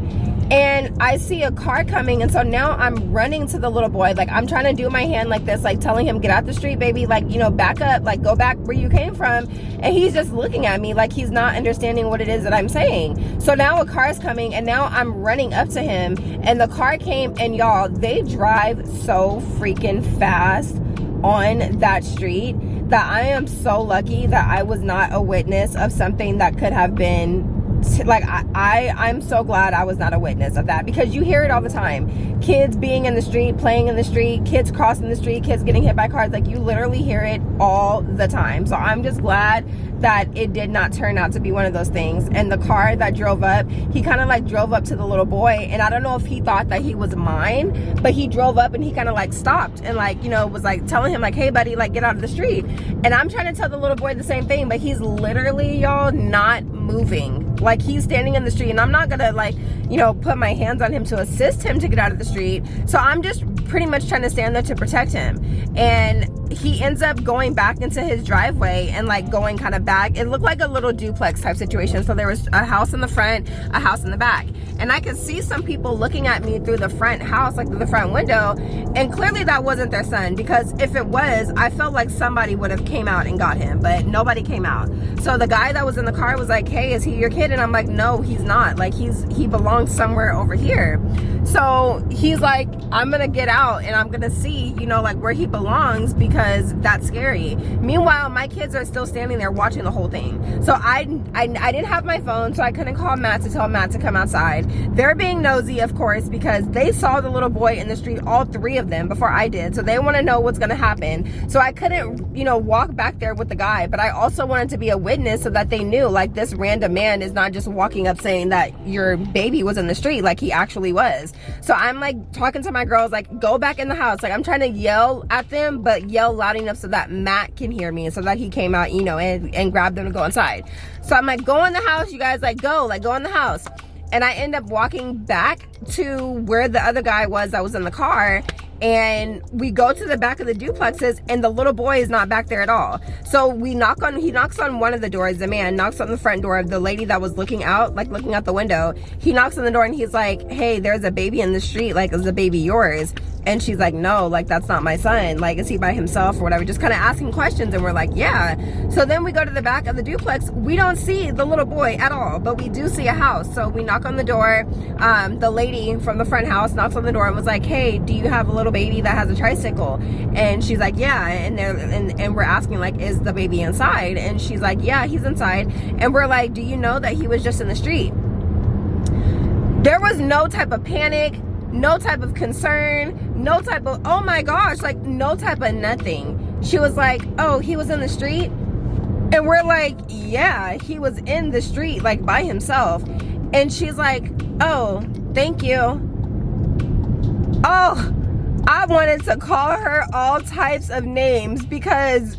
and I see a car coming. And so now I'm running to the little boy, like I'm trying to do my hand like this, like telling him, get out the street, baby, like, you know, back up, like go back where you came from. And he's just looking at me like he's not understanding what it is that I'm saying. So now a car is coming, and now I'm running up to him, and the car came, and y'all, they drive so freaking fast on that street that I am so lucky that I was not a witness of something that could have been like, I'm so glad I was not a witness of that, because you hear it all the time. Kids being in the street, playing in the street, kids crossing the street, kids getting hit by cars. Like, you literally hear it all the time. So I'm just glad that it did not turn out to be one of those things. And the car that drove up, he kind of like drove up to the little boy, and I don't know if he thought that he was mine, but he drove up and he kind of like stopped and like, you know, was like telling him like, hey buddy, like get out of the street. And I'm trying to tell the little boy the same thing, but he's literally, y'all, not moving. Like, he's standing in the street, and I'm not gonna like, you know, put my hands on him to assist him to get out of the street. So I'm just pretty much trying to stand there to protect him. And he ends up going back into his driveway and like going kind of back. It looked like a little duplex type situation. So there was a house in the front, a house in the back. And I could see some people looking at me through the front house, like through the front window. And clearly that wasn't their son, because if it was, I felt like somebody would have came out and got him, but nobody came out. So the guy that was in the car was like, hey, is he your kid? And I'm like, no, he's not. Like, he belongs somewhere over here. So he's like, I'm gonna get out and I'm gonna see, you know, like where he belongs, because that's scary. Meanwhile, my kids are still standing there watching the whole thing. So I didn't have my phone, so I couldn't call Matt to tell Matt to come outside. They're being nosy, of course, because they saw the little boy in the street, all three of them, before I did. So they want to know what's gonna happen. So I couldn't, you know, walk back there with the guy, but I also wanted to be a witness so that they knew, like, this random man is not just walking up saying that your baby was in the street, like he actually was. So I'm like talking to my girls, like, go back in the house. Like, I'm trying to yell at them, but yell loud enough so that Matt can hear me, so that he came out, you know, and grabbed them to go inside. So I'm like, go in the house, you guys, like go in the house. And I end up walking back to where the other guy was that was in the car, and we go to the back of the duplexes, and the little boy is not back there at all. So he knocks on one of the doors. The man knocks on the front door of the lady that was looking out, like looking out the window. He knocks on the door and he's like, hey, there's a baby in the street, like, is the baby yours? And she's like, no, like, that's not my son. Like, is he by himself or whatever? Just kind of asking questions. And we're like, yeah. So then we go to the back of the duplex. We don't see the little boy at all, but we do see a house. So we knock on the door. The lady from the front house knocks on the door and was like, hey, do you have a little baby that has a tricycle? And she's like, yeah. And we're asking, like, is the baby inside? And she's like, yeah, he's inside. And we're like, do you know that he was just in the street? There was no type of panic, no type of concern, no type of, oh my gosh, like no type of nothing. She was like, oh, he was in the street? And we're like, yeah, he was in the street, like by himself. And she's like, oh, thank you. Oh, I wanted to call her all types of names because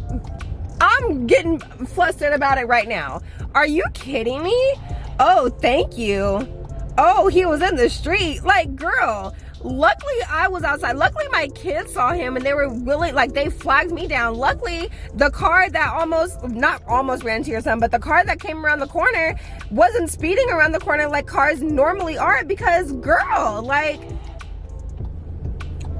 I'm getting flustered about it right now. Are you kidding me? Oh, thank you. Oh, he was in the street. Like, girl, luckily I was outside. Luckily my kids saw him and they were willing, like, they flagged me down. Luckily the car that not almost ran into your son, but the car that came around the corner wasn't speeding around the corner like cars normally are, because, girl, like,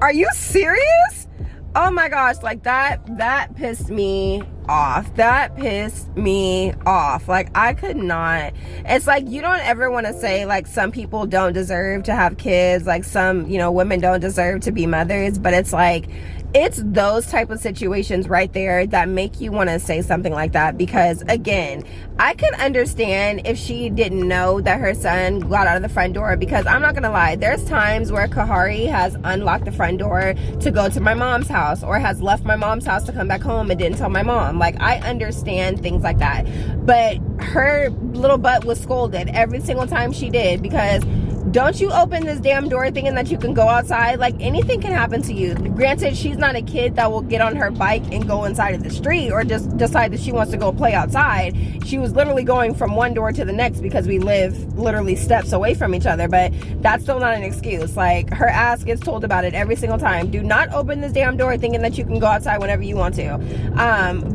are you serious? Oh my gosh, like that pissed me off. That pissed me off. Like, I could not. It's like, you don't ever want to say, like, some people don't deserve to have kids, like some, you know, women don't deserve to be mothers, but it's like, It's those type of situations right there that make you want to say something like that, because again, I could understand if she didn't know that her son got out of the front door, because I'm not gonna lie, there's times where Kahari has unlocked the front door to go to my mom's house, or has left my mom's house to come back home and didn't tell my mom. Like, I understand things like that, but her little butt was scolded every single time she did, because don't you open this damn door thinking that you can go outside. Like, anything can happen to you. Granted, she's not a kid that will get on her bike and go inside of the street, or just decide that she wants to go play outside. She was literally going from one door to the next because we live literally steps away from each other, but that's still not an excuse. Like, her ass gets told about it every single time. Do not open this damn door thinking that you can go outside whenever you want to.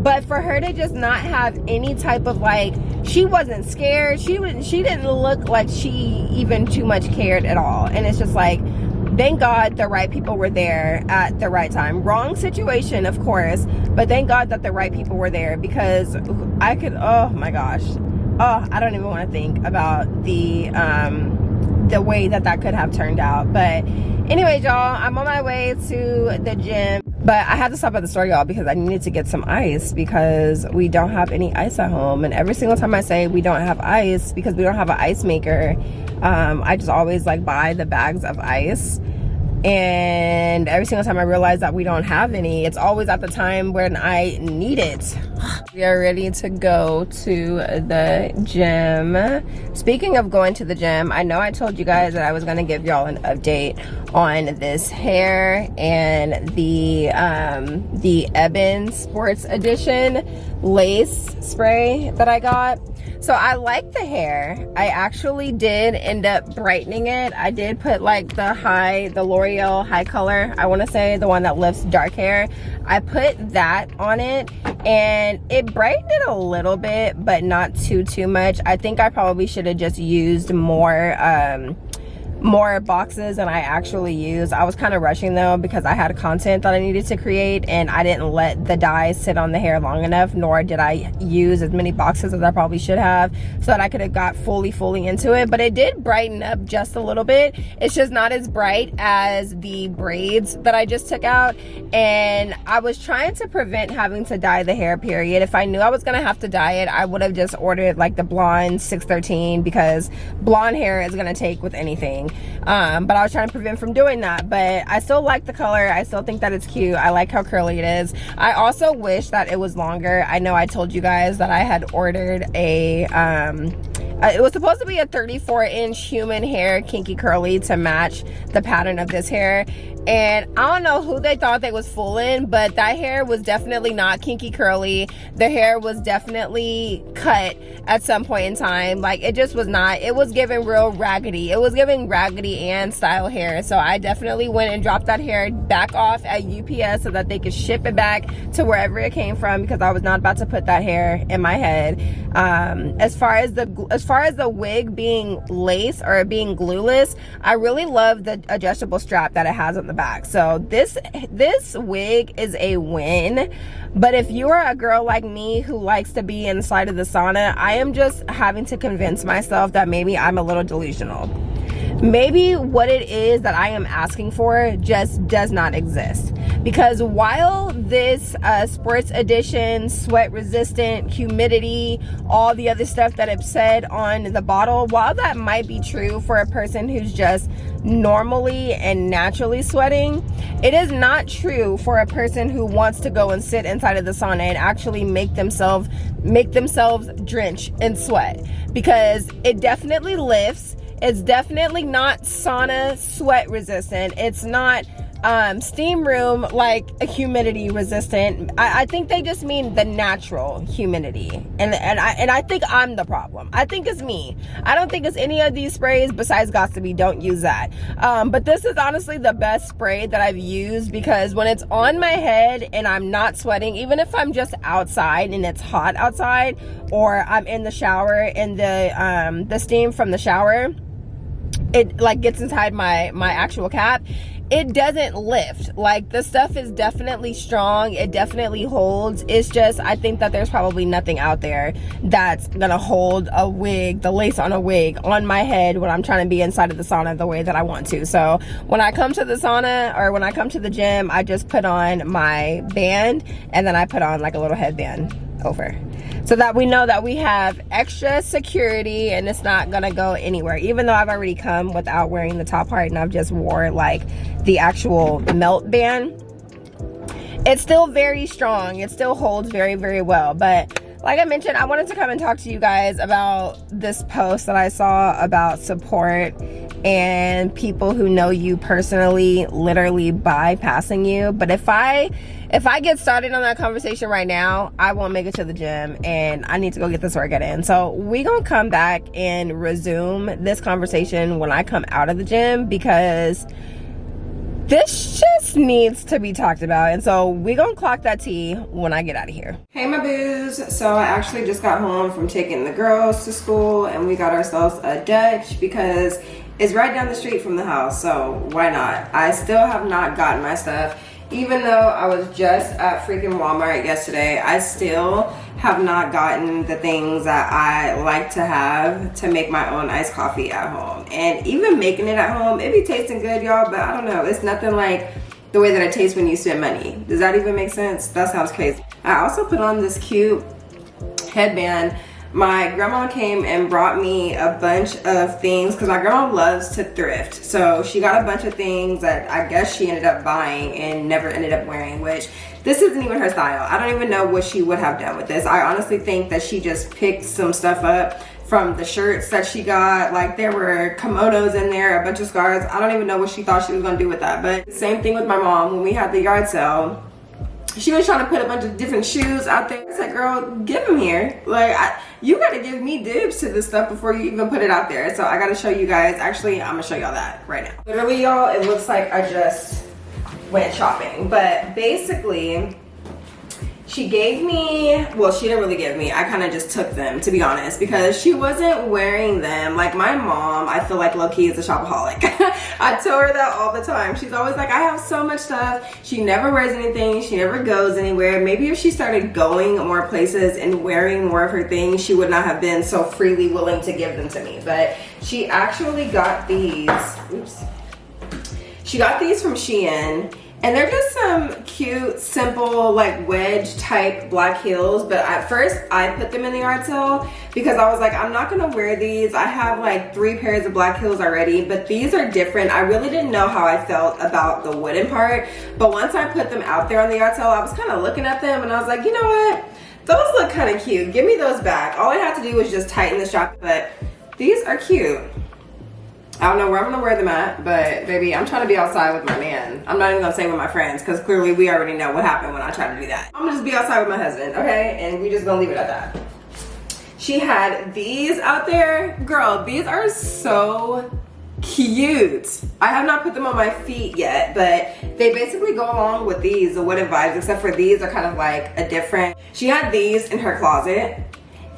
But for her to just not have any type of, like, she wasn't scared, she didn't look like she even too much cared at all. And it's just like, thank God the right people were there at the right time. Wrong situation, of course, but thank God that the right people were there, because I could, oh my gosh, oh, I don't even want to think about the way that could have turned out. But anyway, y'all, I'm on my way to the gym, but I had to stop at the store, y'all, because I needed to get some ice, because we don't have any ice at home. And every single time I say we don't have ice because we don't have an ice maker, I just always like buy the bags of ice, and every single time I realize that we don't have any, it's always at the time when I need it. We are ready to go to the gym. Speaking of going to the gym, I know I told you guys that I was gonna give y'all an update on this hair and the Ebin Sports Edition lace spray that I got. So I like the hair. I actually did end up brightening it. I did put like the L'Oreal high color, I want to say, the one that lifts dark hair. I put that on it and it brightened it a little bit, but not too much. I think I probably should have just used more boxes than I actually used. I was kind of rushing though, because I had content that I needed to create, and I didn't let the dye sit on the hair long enough, nor did I use as many boxes as I probably should have, so that I could have got fully into it. But it did brighten up just a little bit. It's just not as bright as the braids that I just took out, and I was trying to prevent having to dye the hair, period. If I knew I was gonna have to dye it, I would have just ordered like the blonde 613, because blonde hair is gonna take with anything. But I was trying to prevent from doing that. But I still like the color. I still think that it's cute. I like how curly it is. I also wish that it was longer. I know I told you guys that I had ordered a it was supposed to be a 34-inch human hair kinky curly to match the pattern of this hair, and I don't know who they thought they was fooling, but that hair was definitely not kinky curly. The hair was definitely cut at some point in time. Like, it just was not. It was giving real raggedy. It was giving Raggedy Ann style hair. So I definitely went and dropped that hair back off at UPS so that they could ship it back to wherever it came from, because I was not about to put that hair in my head. As far as the wig being lace or being glueless, I really love the adjustable strap that it has on the back. So this wig is a win. But if you are a girl like me who likes to be inside of the sauna, I am just having to convince myself that maybe I'm a little delusional. Maybe what it is that I am asking for just does not exist. Because while this sports edition, sweat resistant, humidity, all the other stuff that it said on the bottle, while that might be true for a person who's just normally and naturally sweating, it is not true for a person who wants to go and sit inside of the sauna and actually make themselves drench in sweat. Because it definitely lifts. It's definitely not sauna sweat resistant. It's not steam room like a humidity resistant. I think they just mean the natural humidity, and I think I'm the problem. I think it's me. I don't think it's any of these sprays besides Got2b. Don't use that. But this is honestly the best spray that I've used, because when it's on my head and I'm not sweating, even if I'm just outside and it's hot outside, or I'm in the shower and the steam from the shower it like gets inside my actual cap, it doesn't lift. Like, the stuff is definitely strong, it definitely holds. It's just, I think that there's probably nothing out there that's gonna hold a wig, the lace on a wig on my head when I'm trying to be inside of the sauna the way that I want to. So when I come to the sauna or when I come to the gym, I just put on my band and then I put on like a little headband over, so that we know that we have extra security and it's not gonna go anywhere. Even though I've already come without wearing the top part and I've just wore like the actual melt band, it's still very strong. It still holds very, very well. But like I mentioned, I wanted to come and talk to you guys about this post that I saw about support and people who know you personally literally bypassing you. But if I get started on that conversation right now, I won't make it to the gym and I need to go get this workout in. So we gonna come back and resume this conversation when I come out of the gym, because this just needs to be talked about. And so we gonna clock that tea when I get out of here. Hey my boos, so I actually just got home from taking the girls to school and we got ourselves a Dutch because it's right down the street from the house, so why not? I still have not gotten my stuff. Even though I was just at freaking Walmart yesterday, I still have not gotten the things that I like to have to make my own iced coffee at home. And even making it at home, it be tasting good, y'all, but I don't know. It's nothing like the way that it tastes when you spend money. Does that even make sense? That sounds crazy. I also put on this cute headband. My grandma came and brought me a bunch of things because my grandma loves to thrift. So she got a bunch of things that I guess she ended up buying and never ended up wearing, which this isn't even her style. I don't even know what she would have done with this. I honestly think that she just picked some stuff up from the shirts that she got. Like, there were kimonos in there, a bunch of scarves. I don't even know what she thought she was gonna do with that. But same thing with my mom when we had the yard sale. She was trying to put a bunch of different shoes out there. I said, girl, give them here. Like, you gotta give me dibs to this stuff before you even put it out there. So I gotta show you guys. Actually, I'm gonna show y'all that right now. Literally, y'all, it looks like I just went shopping. But basically, she gave me, well, she didn't really give me, I kind of just took them, to be honest, because she wasn't wearing them. Like, my mom, I feel like low-key is a shopaholic. I tell her that all the time. She's always like, I have so much stuff. She never wears anything. She never goes anywhere. Maybe if she started going more places and wearing more of her things, she would not have been so freely willing to give them to me. But she actually got these, oops. She got these from Shein. And they're just some cute, simple, like wedge type black heels. But at first I put them in the yard sale because I was like, I'm not gonna wear these. I have like 3 pairs of black heels already, but these are different. I really didn't know how I felt about the wooden part. But once I put them out there on the yard sale, I was kind of looking at them and I was like, you know what? Those look kind of cute. Give me those back. All I had to do was just tighten the strap, but these are cute. I don't know where I'm gonna wear them at, but baby, I'm trying to be outside with my man. I'm not even gonna say with my friends, because clearly we already know what happened when I tried to do that. I'm gonna just be outside with my husband, okay? And we just gonna leave it at that. She had these out there. Girl, these are so cute. I have not put them on my feet yet, but they basically go along with these, the wooden vibes, except for these are kind of like a different. She had these in her closet.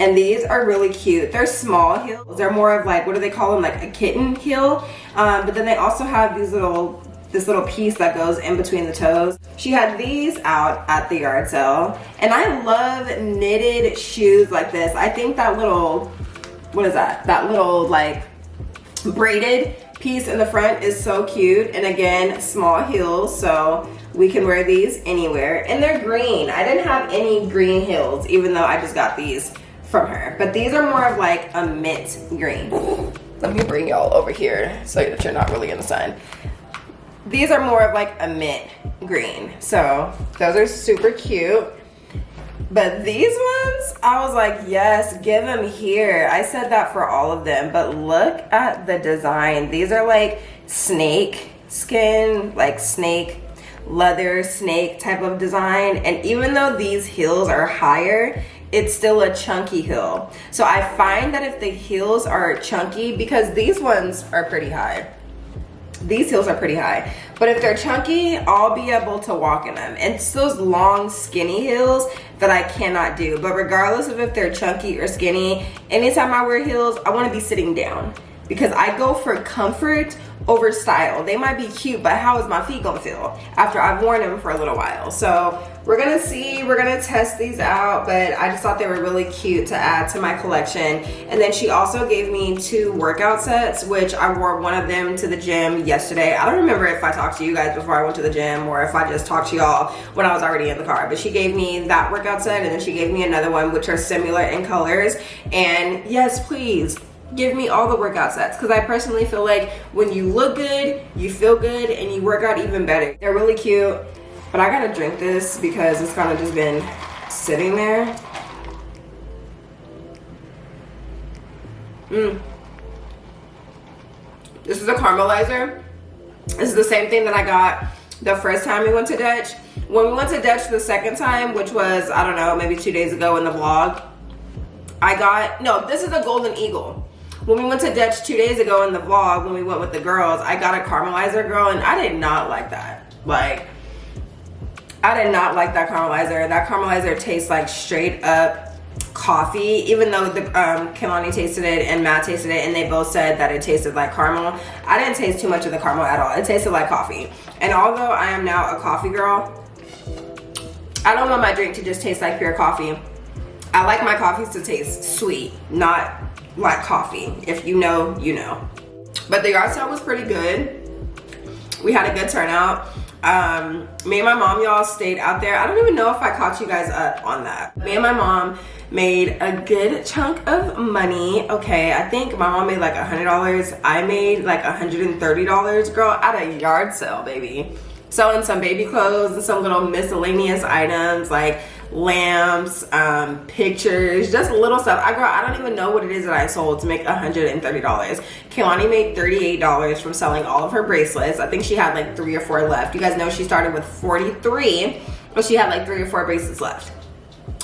And these are really cute. They're small heels. They're more of like, what do they call them? Like a kitten heel. But then they also have this little piece that goes in between the toes. She had these out at the yard sale. And I love knitted shoes like this. I think that little, what is that? That little like braided piece in the front is so cute. And again, small heels. So we can wear these anywhere. And they're green. I didn't have any green heels, even though I just got these from her, but these are more of like a mint green. Let me bring y'all over here so that you're not really in the sun. These are more of like a mint green, so those are super cute. But these ones, I was like, yes, give them here. I said that for all of them, but look at the design. These are like snake skin, like snake leather snake type of design. And even though these heels are higher, it's still a chunky heel. So I find that if the heels are chunky, because these ones are pretty high. These heels are pretty high. But if they're chunky, I'll be able to walk in them. And it's those long, skinny heels that I cannot do. But regardless of if they're chunky or skinny, anytime I wear heels, I wanna be sitting down. because I go for comfort over style. They might be cute, but how is my feet gonna feel after I've worn them for a little while? So we're gonna see, we're gonna test these out, but I just thought they were really cute to add to my collection. And then she also gave me 2 workout sets, which I wore one of them to the gym yesterday. I don't remember if I talked to you guys before I went to the gym or if I just talked to y'all when I was already in the car, but she gave me that workout set, and then she gave me another one, which are similar in colors. And yes, please, give me all the workout sets, because I personally feel like when you look good, you feel good, and you work out even better. They're really cute, but I gotta drink this because it's kind of just been sitting there. This is a caramelizer. This is the same thing that I got the first time we went to Dutch. When we went to Dutch the second time, which was, I don't know, maybe 2 days ago in the vlog, I got, no, this is a Golden Eagle. When we went to Dutch 2 days ago in the vlog, when we went with the girls, I got a caramelizer, girl, and I did not like that. Like, I did not like that caramelizer. That caramelizer tastes like straight up coffee, even though the Kehlani tasted it and Matt tasted it, and they both said that it tasted like caramel. I didn't taste too much of the caramel at all. It tasted like coffee. And although I am now a coffee girl, I don't want my drink to just taste like pure coffee. I like my coffees to taste sweet, not like coffee. If you know, you know. But the yard sale was pretty good. We had a good turnout. Me and my mom, y'all, stayed out there. I don't even know if I caught you guys up on that. Me and my mom made a good chunk of money. Okay, I think my mom made like $100. I made like $130, girl, at a yard sale, baby. Selling some baby clothes and some little miscellaneous items like lamps, pictures, just little stuff. I don't even know what it is that I sold to make $130. Kehlani made $38 from selling all of her bracelets. I think she had like 3 or 4 left. You guys know she started with 43, but she had like 3 or 4 bracelets left.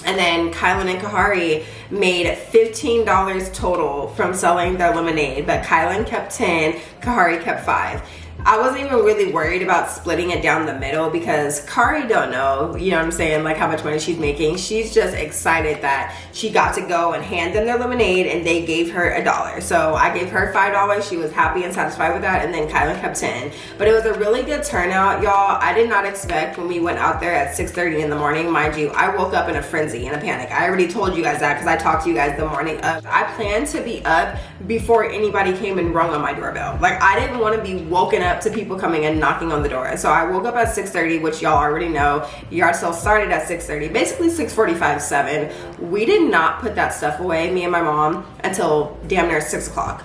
And then Kylan and Kahari made $15 total from selling their lemonade, but Kylan kept 10, Kahari kept 5. I wasn't even really worried about splitting it down the middle because Kari don't know, you know what I'm saying, like how much money she's making. She's just excited that she got to go and hand them their lemonade and they gave her $1. So I gave her $5. She was happy and satisfied with that, and then Kylan kept 10. But it was a really good turnout, y'all. I did not expect when we went out there at 6:30 in the morning. Mind you, I woke up in a frenzy, in a panic. I already told you guys that because I talked to you guys the morning of. I planned to be up before anybody came and rung on my doorbell. Like, I didn't want to be woken up to people coming and knocking on the door. So I woke up at 6:30, which y'all already know. Yard sale started at 6:30, basically 6:45, 7. We did not put that stuff away, me and my mom, until damn near 6 o'clock.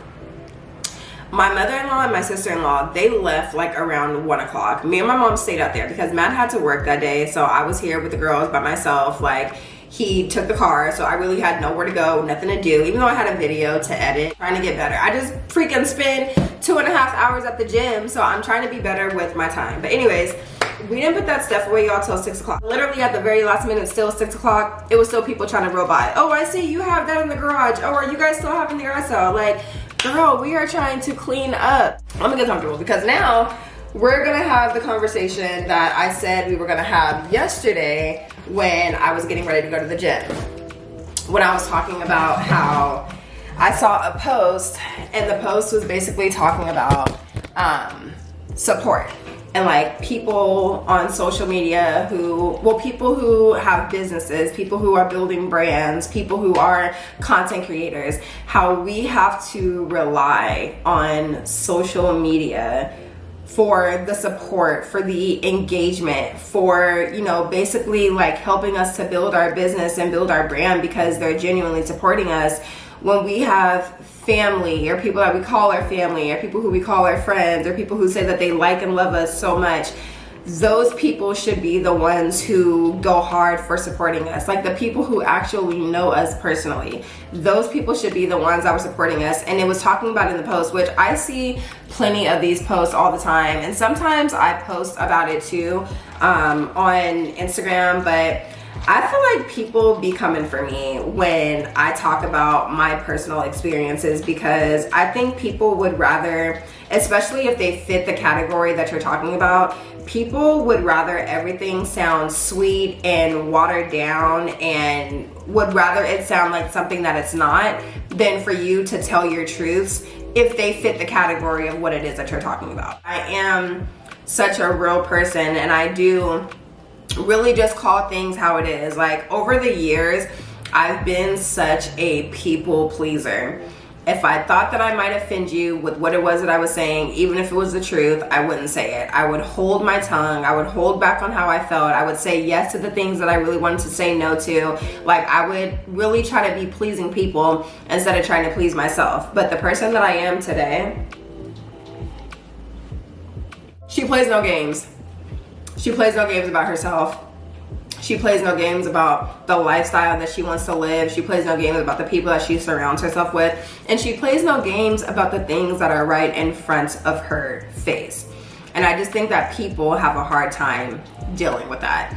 My mother-in-law and my sister-in-law, they left like around 1 o'clock. Me and my mom stayed out there because Matt had to work that day, so I was here with the girls by myself. Like, he took the car, so I really had nowhere to go, nothing to do, even though I had a video to edit, trying to get better. I just freaking spent 2.5 hours at the gym, so I'm trying to be better with my time. But anyways, we didn't put that stuff away, y'all, till 6 o'clock. Literally at the very last minute, still 6 o'clock, it was still people trying to roll by. Oh, I see you have that in the garage. Oh, are you guys still having the yard sale? Like, girl, we are trying to clean up. I'm gonna get comfortable because now we're gonna have the conversation that I said we were gonna have yesterday when I was getting ready to go to the gym. When I was talking about how I saw a post, and the post was basically talking about support. And like people on social media who, well, people who have businesses, people who are building brands, people who are content creators, how we have to rely on social media for the support, for the engagement, for, you know, basically like helping us to build our business and build our brand because they're genuinely supporting us. When we have family or people that we call our family or people who we call our friends or people who say that they like and love us so much, those people should be the ones who go hard for supporting us. Like the people who actually know us personally, those people should be the ones that were supporting us. And it was talking about in the post, which I see plenty of these posts all the time, and sometimes I post about it too on Instagram, but I feel like people be coming for me when I talk about my personal experiences, because I think people would rather, especially if they fit the category that you're talking about, people would rather everything sound sweet and watered down and would rather it sound like something that it's not than for you to tell your truths if they fit the category of what it is that you're talking about. I am such a real person, and I do really just call things how it is. Like, over the years, I've been such a people pleaser. If I thought that I might offend you with what it was that I was saying, even if it was the truth, I wouldn't say it. I would hold my tongue. I would hold back on how I felt. I would say yes to the things that I really wanted to say no to. Like, I would really try to be pleasing people instead of trying to please myself. But the person that I am today, she plays no games. She plays no games about herself. She plays no games about the lifestyle that she wants to live. She plays no games about the people that she surrounds herself with. And she plays no games about the things that are right in front of her face. And I just think that people have a hard time dealing with that.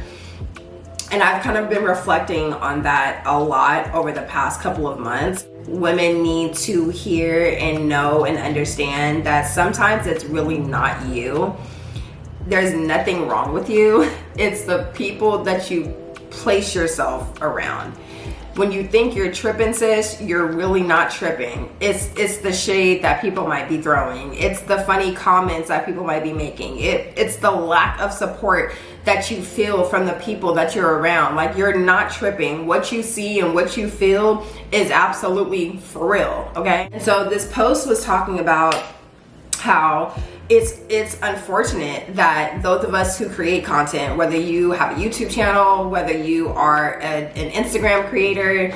And I've kind of been reflecting on that a lot over the past couple of months. Women need to hear and know and understand that sometimes it's really not you. There's nothing wrong with you. It's the people that you place yourself around. When you think you're tripping, sis, you're really not tripping. It's the shade that people might be throwing. It's the funny comments that people might be making. It's the lack of support that you feel from the people that you're around. Like, you're not tripping. What you see and what you feel is absolutely for real, okay? And so this post was talking about how it's unfortunate that those of us who create content, whether you have a YouTube channel, whether you are an Instagram creator,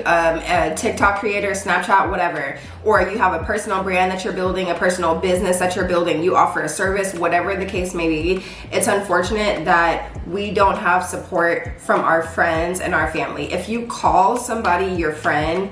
a TikTok creator, Snapchat, whatever, or you have a personal brand that you're building, a personal business that you're building, you offer a service, whatever the case may be, it's unfortunate that we don't have support from our friends and our family. If you call somebody your friend,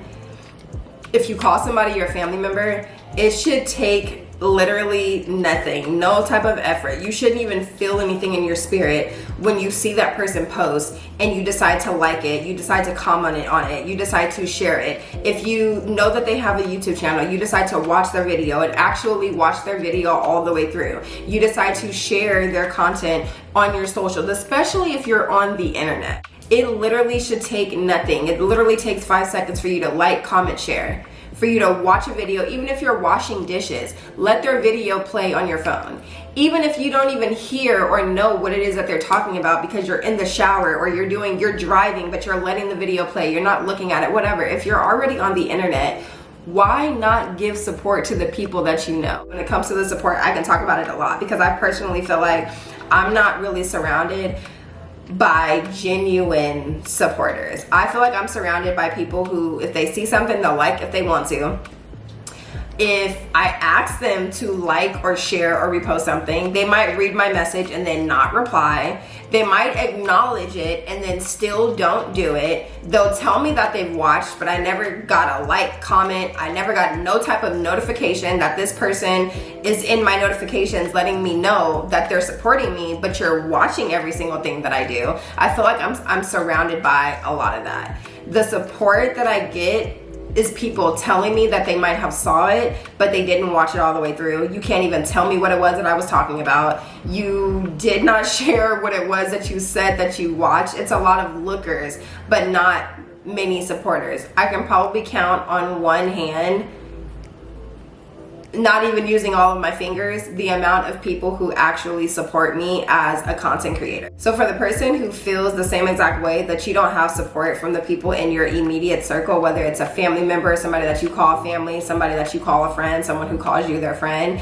if you call somebody your family member, it should take literally nothing, no type of effort. You shouldn't even feel anything in your spirit when you see that person post and you decide to like it, you decide to comment on it, you decide to share it. If you know that they have a YouTube channel, you decide to watch their video and actually watch their video all the way through. You decide to share their content on your socials, especially if you're on the internet. It literally should take nothing. It literally takes 5 seconds for you to like, comment, share. For you to watch a video, even if you're washing dishes, let their video play on your phone. Even if you don't even hear or know what it is that they're talking about because you're in the shower or you're driving, but you're letting the video play, you're not looking at it, whatever. If you're already on the internet, why not give support to the people that you know? When it comes to the support, I can talk about it a lot because I personally feel like I'm not really surrounded by genuine supporters. I feel like I'm surrounded by people who, if they see something, they'll like if they want to. If I ask them to like or share or repost something, they might read my message and then not reply. They might acknowledge it and then still don't do it. They'll tell me that they've watched, but I never got a like, comment. I never got no type of notification that this person is in my notifications letting me know that they're supporting me, but you're watching every single thing that I do. I feel like I'm surrounded by a lot of that. The support that I get is people telling me that they might have saw it, but they didn't watch it all the way through. You can't even tell me what it was that I was talking about. You did not share what it was that you said that you watched. It's a lot of lookers, but not many supporters. I can probably count on one hand, not even using all of my fingers, the amount of people who actually support me as a content creator. So for the person who feels the same exact way that you don't have support from the people in your immediate circle, whether it's a family member, somebody that you call family, somebody that you call a friend, someone who calls you their friend,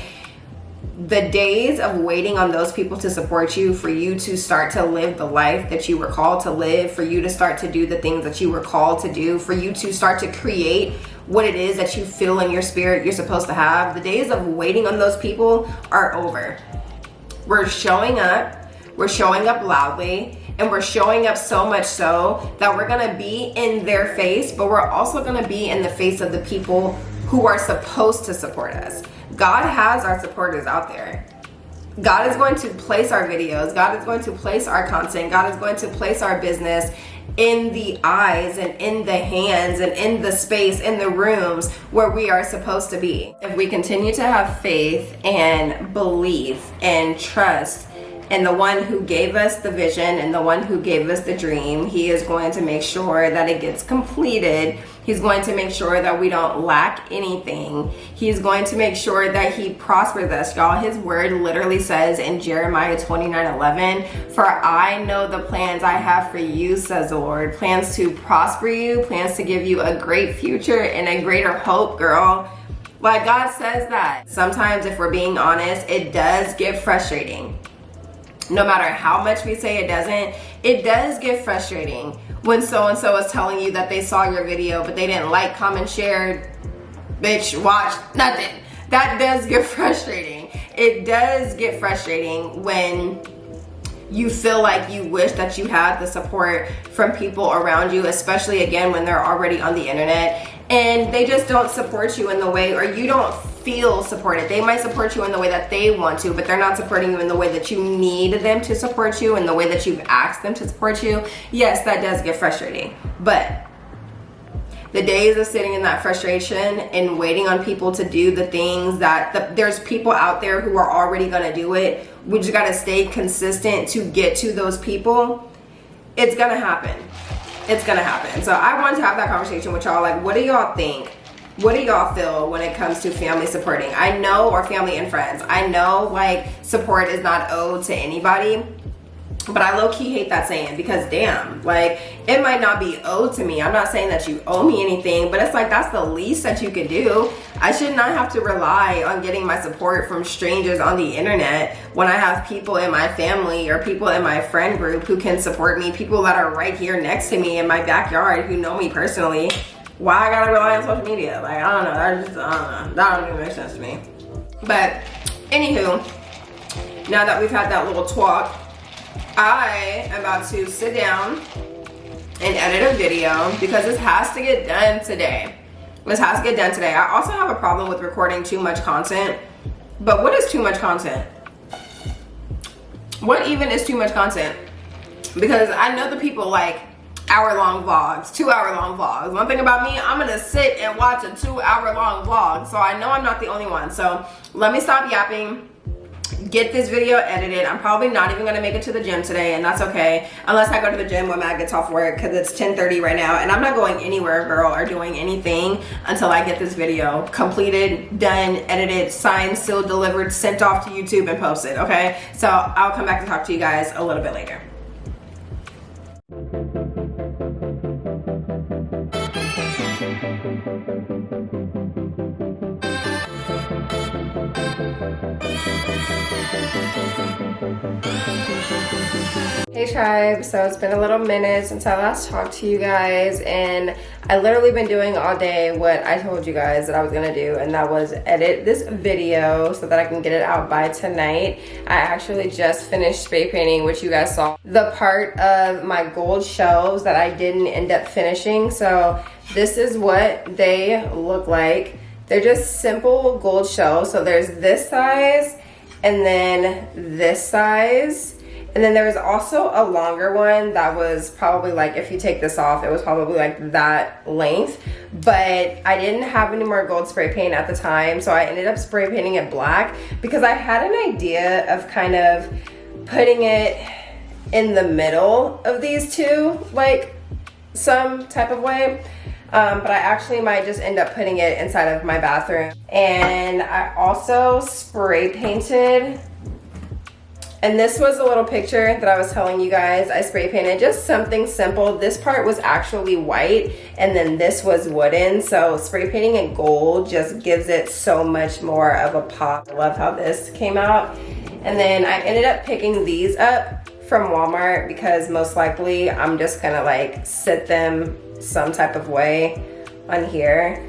the days of waiting on those people to support you, for you to start to live the life that you were called to live, for you to start to do the things that you were called to do, for you to start to create what it is that you feel in your spirit you're supposed to have, the days of waiting on those people are over. We're showing up loudly, and we're showing up so much so that we're gonna be in their face, but we're also gonna be in the face of the people who are supposed to support us. God has our supporters out there. God is going to place our videos. God is going to place our content. God is going to place our business in the eyes and in the hands and in the space, in the rooms where we are supposed to be. If we continue to have faith and belief and trust in the one who gave us the vision and the one who gave us the dream, he is going to make sure that it gets completed. He's going to make sure that we don't lack anything. He's going to make sure that he prospers us, y'all. His word literally says in Jeremiah 29:11, "For I know the plans I have for you, says the Lord, plans to prosper you, plans to give you a great future and a greater hope," girl. Like, God says that. Sometimes, if we're being honest, it does get frustrating. No matter how much we say it doesn't, it does get frustrating when so-and-so is telling you that they saw your video, but they didn't like, comment, share, bitch, watch, nothing. That does get frustrating. It does get frustrating when you feel like you wish that you had the support from people around you, especially again when they're already on the internet and they just don't support you in the way, or you don't feel supported. They might support you in the way that they want to, but they're not supporting you in the way that you need them to support you, in the way that you've asked them to support you. Yes, that does get frustrating. But the days of sitting in that frustration and waiting on people to do the things that there's people out there who are already gonna do it. We just gotta stay consistent to get to those people. It's gonna happen. It's gonna happen. So I wanted to have that conversation with y'all. Like, what do y'all think? What do y'all feel when it comes to family supporting? I know, or family and friends. I know, like, support is not owed to anybody, but I low-key hate that saying because damn, like, it might not be owed to me. I'm not saying that you owe me anything, but it's like, that's the least that you could do. I should not have to rely on getting my support from strangers on the internet when I have people in my family or people in my friend group who can support me, people that are right here next to me in my backyard who know me personally. Why I gotta rely on social media? Like, I don't know. I don't know. That don't even make sense to me. But anywho, now that we've had that little talk, I am about to sit down and edit a video because this has to get done today. This has to get done today. I also have a problem with recording too much content. But what is too much content? What even is too much content? Because I know the people like hour-long vlogs, 2-hour-long vlogs. One thing about me, I'm gonna sit and watch a 2-hour-long vlog, so I know I'm not the only one. So let me stop yapping, get this video edited. I'm probably not even gonna make it to the gym today, and that's okay, unless I go to the gym when Matt gets off work, because it's 10:30 right now, and I'm not going anywhere, girl, or doing anything until I get this video completed, done, edited, signed, sealed, delivered, sent off to YouTube, and posted, okay? So I'll come back and talk to you guys a little bit later. Hey tribe, so it's been a little minute since I last talked to you guys, and I literally been doing all day what I told you guys that I was gonna do, and that was edit this video so that I can get it out by tonight. I actually just finished spray painting, which you guys saw the part of my gold shelves that I didn't end up finishing. So this is what they look like. They're just simple gold shelves. So there's this size and then this size. And then there was also a longer one that was probably like, if you take this off, it was probably like that length. But I didn't have any more gold spray paint at the time, so I ended up spray painting it black because I had an idea of kind of putting it in the middle of these two, like some type of way. But I actually might just end up putting it inside of my bathroom. And I also spray painted, and this was a little picture that I was telling you guys. I spray painted just something simple. This part was actually white, and then this was wooden. So spray painting in gold just gives it so much more of a pop. I love how this came out. And then I ended up picking these up from Walmart because most likely I'm just gonna like sit them some type of way on here.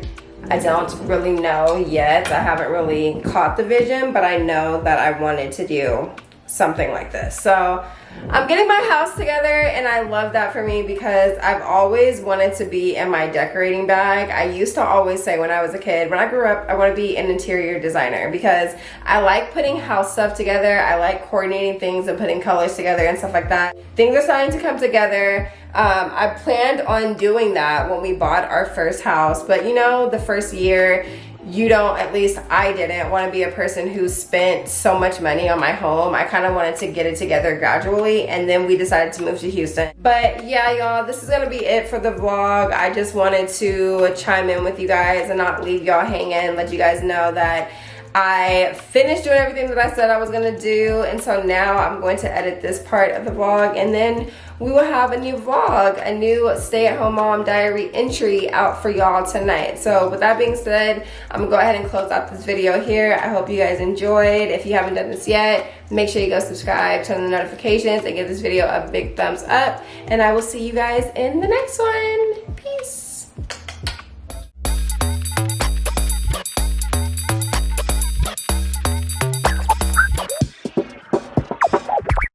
I don't really know yet. I haven't really caught the vision, but I know that I wanted to do something like this. So I'm getting my house together, and I love that for me because I've always wanted to be in my decorating bag. I used to always say when I was a kid, when I grew up, I want to be an interior designer because I like putting house stuff together. I like coordinating things and putting colors together and stuff like that. Things are starting to come together. I planned on doing that when we bought our first house, but you know, the first year, you don't, at least I didn't want to be a person who spent so much money on my home. I kind of wanted to get it together gradually, and then we decided to move to Houston. But yeah, y'all, this is gonna be it for the vlog. I just wanted to chime in with you guys and not leave y'all hanging, let you guys know that I finished doing everything that I said I was gonna do, and so now I'm going to edit this part of the vlog, and then we will have a new vlog, a new stay-at-home mom diary entry out for y'all tonight. So with that being said, I'm gonna go ahead and close out this video here. I hope you guys enjoyed. If you haven't done this yet, make sure you go subscribe, turn on the notifications, and give this video a big thumbs up, and I will see you guys in the next one. Peace.